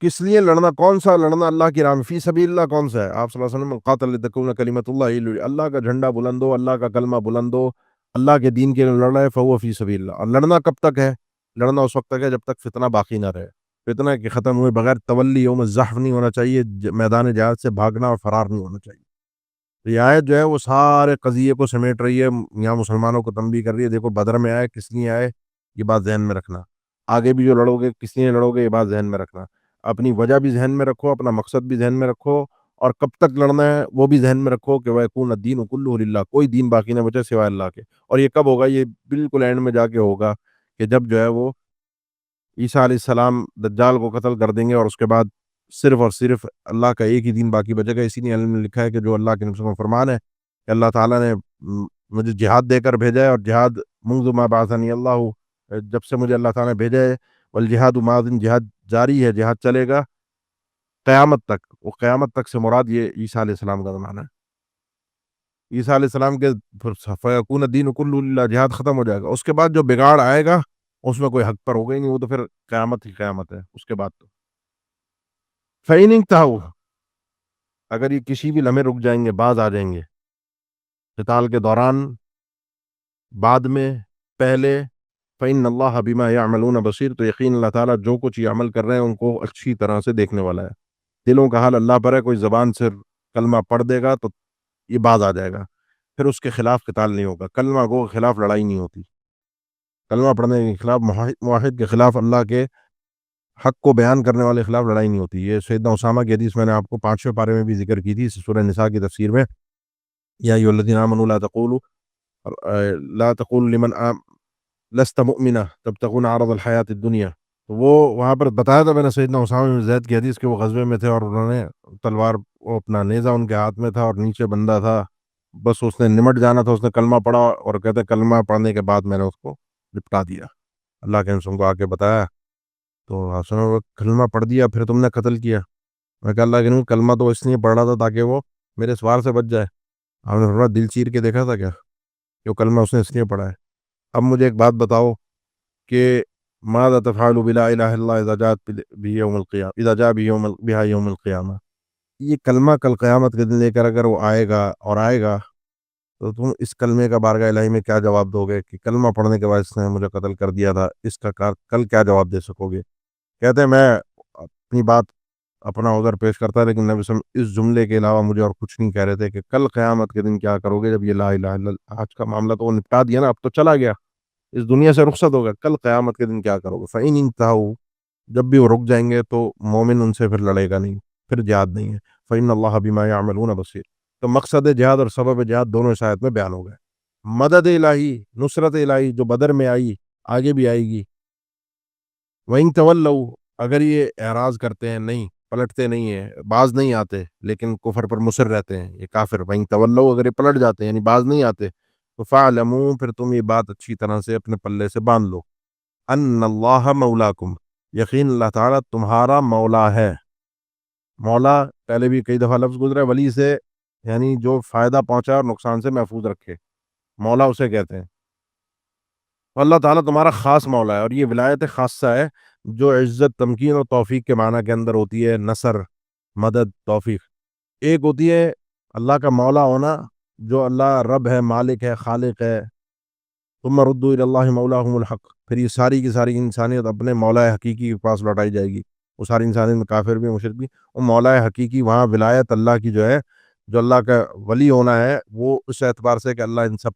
کس لیے لڑنا؟ کون سا لڑنا؟ اللہ کی راہ میں، فی سبیل اللہ کون سا ہے؟ آپ صلی اللہ علیہ وسلم قاتل لتکون کلمۃ اللہ، اللہ کا جھنڈا بلند ہو، اللہ کا کلمہ بلند ہو، اللہ کے دین کے لیے لڑ رہا ہے، فہو فی سبیل اللہ. اور لڑنا کب تک ہے؟ لڑنا اس وقت تک ہے جب تک فتنہ باقی نہ رہے. فتنہ کے ختم ہوئے بغیر تولی یوم الزحف نہیں ہونا چاہیے، میدان جہاد سے بھاگنا اور فرار نہیں ہونا چاہیے. یہ آیت جو ہے وہ سارے قضیے کو سمیٹ رہی ہے، یہاں مسلمانوں کو تنبیہ کر رہی ہے. دیکھو بدر میں آئے، کس لیے آئے، یہ بات ذہن میں رکھنا. آگے بھی جو لڑو گے کس لیے لڑو گے، یہ بات ذہن میں رکھنا. اپنی وجہ بھی ذہن میں رکھو، اپنا مقصد بھی ذہن میں رکھو، اور کب تک لڑنا ہے وہ بھی ذہن میں رکھو کہ وَيَكُونَ الدِّينُ كُلُّهُ لِلَّهِ، کوئی دین باقی نہ بچے سوائے اللہ کے. اور یہ کب ہوگا؟ یہ بالکل اینڈ میں جا کے ہوگا، کہ جب جو ہے وہ عیسیٰ علیہ السلام دجال کو قتل کر دیں گے، اور اس کے بعد صرف اور صرف اللہ کا ایک ہی دین باقی بچے گا. اسی لیے علم میں لکھا ہے کہ جو اللہ کے نبی صلی اللہ علیہ وسلم کا فرمان ہے کہ اللہ تعالیٰ نے مجھے جہاد دے کر بھیجا ہے، اور جہاد منذ ما بعثنی اللہ، جب سے مجھے اللہ تعالیٰ نے بھیجا ہے، والجہاد ماض، جہاد جاری ہے، جہاد چلے گا قیامت تک. وہ قیامت تک سے مراد یہ عیسیٰ علیہ السلام کا زمانہ ہے. عیسیٰ علیہ السلام کے فیکون الدین کلہ للہ، جہاد ختم ہو جائے گا. اس کے بعد جو بگاڑ آئے گا اس میں کوئی حق پر ہوگا ہی نہیں، وہ تو پھر قیامت ہی قیامت ہے اس کے بعد. تو فَإِنِ انتہوا، اگر یہ کسی بھی لمحے رک جائیں گے، باز آ جائیں گے قتال کے دوران، بعد میں، پہلے، فَإِنَّ اللَّهَ بِمَا يَعْمَلُونَ بَصِيرٌ، تو یقین اللہ تعالیٰ جو کچھ یہ عمل کر رہے ہیں ان کو اچھی طرح سے دیکھنے والا ہے. دلوں کا حال اللہ پر ہے. کوئی زبان سے کلمہ پڑھ دے گا تو یہ باز آ جائے گا، پھر اس کے خلاف قتال نہیں ہوگا. کلمہ گو کے خلاف لڑائی نہیں ہوتی. کلمہ پڑھنے کے خلاف، موحد کے خلاف، اللہ کے حق کو بیان کرنے والے کے خلاف لڑائی نہیں ہوتی. یہ سیدنا اسامہ کی حدیث میں نے آپ کو 5ویں پارے میں بھی ذکر کی تھی، سورہ نساء کی تفسیر میں. یا ایھا الذین آمنوا لا تقولوا لمن لست مؤمنا تبتغون عرض الحیات الدنیا. تو وہ وہاں پر بتایا تھا میں نے سیدنا اسامہ بن زید کی حدیث کہ وہ غزوے میں تھے، اور انہوں نے تلوار، وہ اپنا نیزہ ان کے ہاتھ میں تھا، اور نیچے بندہ تھا، بس اس نے نمٹ جانا تھا. اس نے کلمہ پڑھا، اور کہتے کلمہ پڑھنے کے بعد میں نے اس کو نپٹا دیا. اللہ کے رسول کو آ کے بتایا تو حسن کلمہ پڑھ دیا، پھر تم نے قتل کیا. میں کہا اللہ کے نبی کلمہ تو اس لیے پڑھ رہا تھا تاکہ وہ میرے سوار سے بچ جائے. آپ نے تھوڑا دل چیر کے دیکھا تھا کیا کہ وہ کلمہ اس نے اس لیے پڑھا ہے. اب مجھے ایک بات بتاؤ کہ ماذا تفعل بلا الہ الا اللہ اذا جاء بها یوم القیامہ. یہ کلمہ کل قیامت کے دن لے کر اگر وہ آئے گا، اور آئے گا، تو تم اس کلمے کا بارگاہ الہی میں کیا جواب دو گے کہ کلمہ پڑھنے کے بعد اس نے مجھے قتل کر دیا تھا، اس کا کل کیا جواب دے سکو گے؟ کہتے ہیں میں اپنی بات، اپنا عذر پیش کرتا ہے، لیکن نبی صلی اللہ علیہ وسلم اس جملے کے علاوہ مجھے اور کچھ نہیں کہہ رہے تھے کہ کل قیامت کے دن کیا کرو گے جب یہ لا الہ الا اللہ. آج کا معاملہ تو وہ نپٹا دیا نا، اب تو چلا گیا، اس دنیا سے رخصت ہوگا. کل قیامت کے دن کیا کرو گے؟ فَإِنِ انتہوا، جب بھی وہ رک جائیں گے تو مومن ان سے پھر لڑے گا نہیں، پھر جہاد نہیں ہے. فَإِنَّ اللَّهَ بِمَا يَعْمَلُونَ بَصِيرٌ. تو مقصد جہاد اور سبب جہاد دونوں اس آیت میں بیان ہو گئے. مدد الہی، نصرت الہی جو بدر میں آئی، آگے بھی آئے گی. وَإِن تَوَلَّوْا، اگر یہ اعراض کرتے ہیں، نہیں پلٹتے نہیں ہیں، باز نہیں آتے، لیکن کفر پر مصر رہتے ہیں یہ کافر. وَإِن تَوَلَّوْا، اگر یہ پلٹ جاتے ہیں یعنی باز نہیں آتے، تو فَاعْلَمُوا، پھر تم یہ بات اچھی طرح سے اپنے پلے سے باندھ لو، ان اللہ مولاکم، یقین اللہ تعالیٰ تمہارا مولا ہے. مولا پہلے بھی کئی دفعہ لفظ گزرا ہے، ولی سے یعنی جو فائدہ پہنچا اور نقصان سے محفوظ رکھے، مولا اسے کہتے ہیں. تو اللہ تعالیٰ تمہارا خاص مولا ہے، اور یہ ولایت خاصہ ہے جو عزت، تمکین اور توفیق کے معنی کے اندر ہوتی ہے. نصر، مدد، توفیق. ایک ہوتی ہے اللہ کا مولا ہونا، جو اللہ رب ہے، مالک ہے، خالق ہے، ثم ردوا الی اللہ مولاہم الحق، پھر یہ ساری کی ساری انسانیت اپنے مولا حقیقی کے پاس لوٹائی جائے گی. وہ ساری انسانیت میں کافر بھی مشرک بھی، وہ مولا حقیقی وہاں ولایت اللہ کی جو ہے، جو اللہ کا ولی ہونا ہے، وہ اس اعتبار سے کہ اللہ ان سب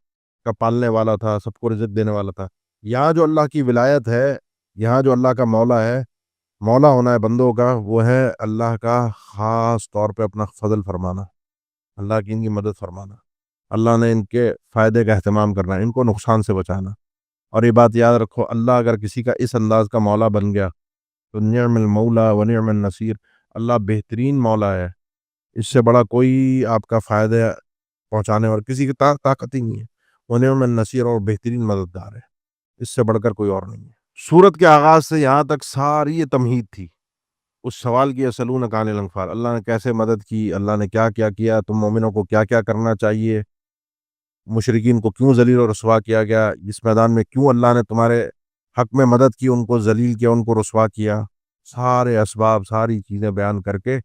کا پالنے والا تھا، سب کو رزق دینے والا تھا. یہاں جو اللہ کی ولایت ہے، یہاں جو اللہ کا مولا ہے، مولا ہونا ہے بندوں کا، وہ ہے اللہ کا خاص طور پہ اپنا فضل فرمانا، اللہ کی ان کی مدد فرمانا، اللہ نے ان کے فائدے کا اہتمام کرنا، ان کو نقصان سے بچانا. اور یہ بات یاد رکھو، اللہ اگر کسی کا اس انداز کا مولا بن گیا تو نعم المولا و نعم النصیر، اللہ بہترین مولا ہے. اس سے بڑا کوئی آپ کا فائدہ پہنچانے اور کسی کی طاقت ہی نہیں ہے. وہ نعم النصیر، اور بہترین مددگار ہے، اس سے بڑھ کر کوئی اور نہیں ہے. سورت کے آغاز سے یہاں تک ساری یہ تمہید تھی. اس سوال کی یسألونک عن الانفال، اللہ نے کیسے مدد کی، اللہ نے کیا کیا کیا، تم مومنوں کو کیا کیا کرنا چاہیے، مشرکین کو کیوں ذلیل و رسوا کیا گیا، اس میدان میں کیوں اللہ نے تمہارے حق میں مدد کی، ان کو ذلیل کیا، ان کو رسوا کیا. سارے اسباب، ساری چیزیں بیان کر کے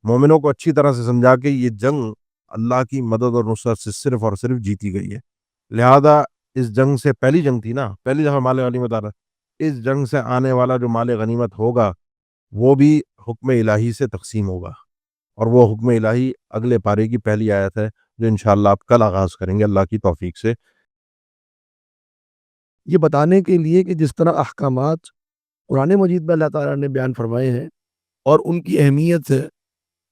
مومنوں کو اچھی طرح سے سمجھا کہ یہ جنگ اللہ کی مدد اور نصرت سے صرف اور صرف جیتی گئی ہے. لہذا اس جنگ سے پہلی جنگ تھی نا، پہلی دفعہ مال غنیمت آ رہا ہے، اس جنگ سے آنے والا جو مال غنیمت ہوگا وہ بھی حکم الہی سے تقسیم ہوگا. اور وہ حکم الہی اگلے پارے کی پہلی آیت ہے جو انشاءاللہ آپ کل آغاز کریں گے اللہ کی توفیق سے. یہ بتانے کے لیے کہ جس طرح احکامات قرآن مجید میں اللہ تعالیٰ نے بیان فرمائے ہیں اور ان کی اہمیت ہے،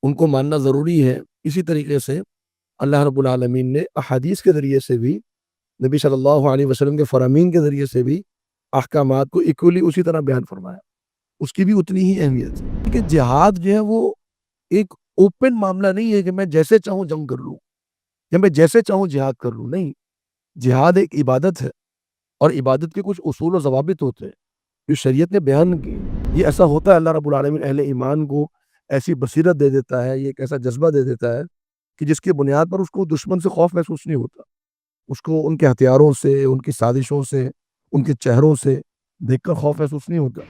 ان کو ماننا ضروری ہے، اسی طریقے سے اللہ رب العالمین نے احادیث کے ذریعے سے بھی، نبی صلی اللہ علیہ وسلم کے فرامین کے ذریعے سے بھی احکامات کو ایکولی اسی طرح بیان فرمایا. اس کی بھی اتنی ہی اہمیت ہے کہ جہاد جو ہے وہ ایک اوپن معاملہ نہیں ہے کہ میں جیسے چاہوں جنگ کر لوں یا میں جیسے چاہوں جہاد کر لوں. نہیں، جہاد ایک عبادت ہے، اور عبادت کے کچھ اصول و ضوابط ہوتے ہیں جو شریعت نے بیان کی. یہ ایسا ہوتا ہے، اللہ رب العالمین اہل ایمان کو ایسی بصیرت دے دیتا ہے، یہ ایک ایسا جذبہ دے دیتا ہے کہ جس کی بنیاد پر اس کو دشمن سے خوف محسوس نہیں ہوتا. اس کو ان کے ہتھیاروں سے، ان کی سازشوں سے، ان کے چہروں سے دیکھ کر خوف محسوس نہیں ہوتا.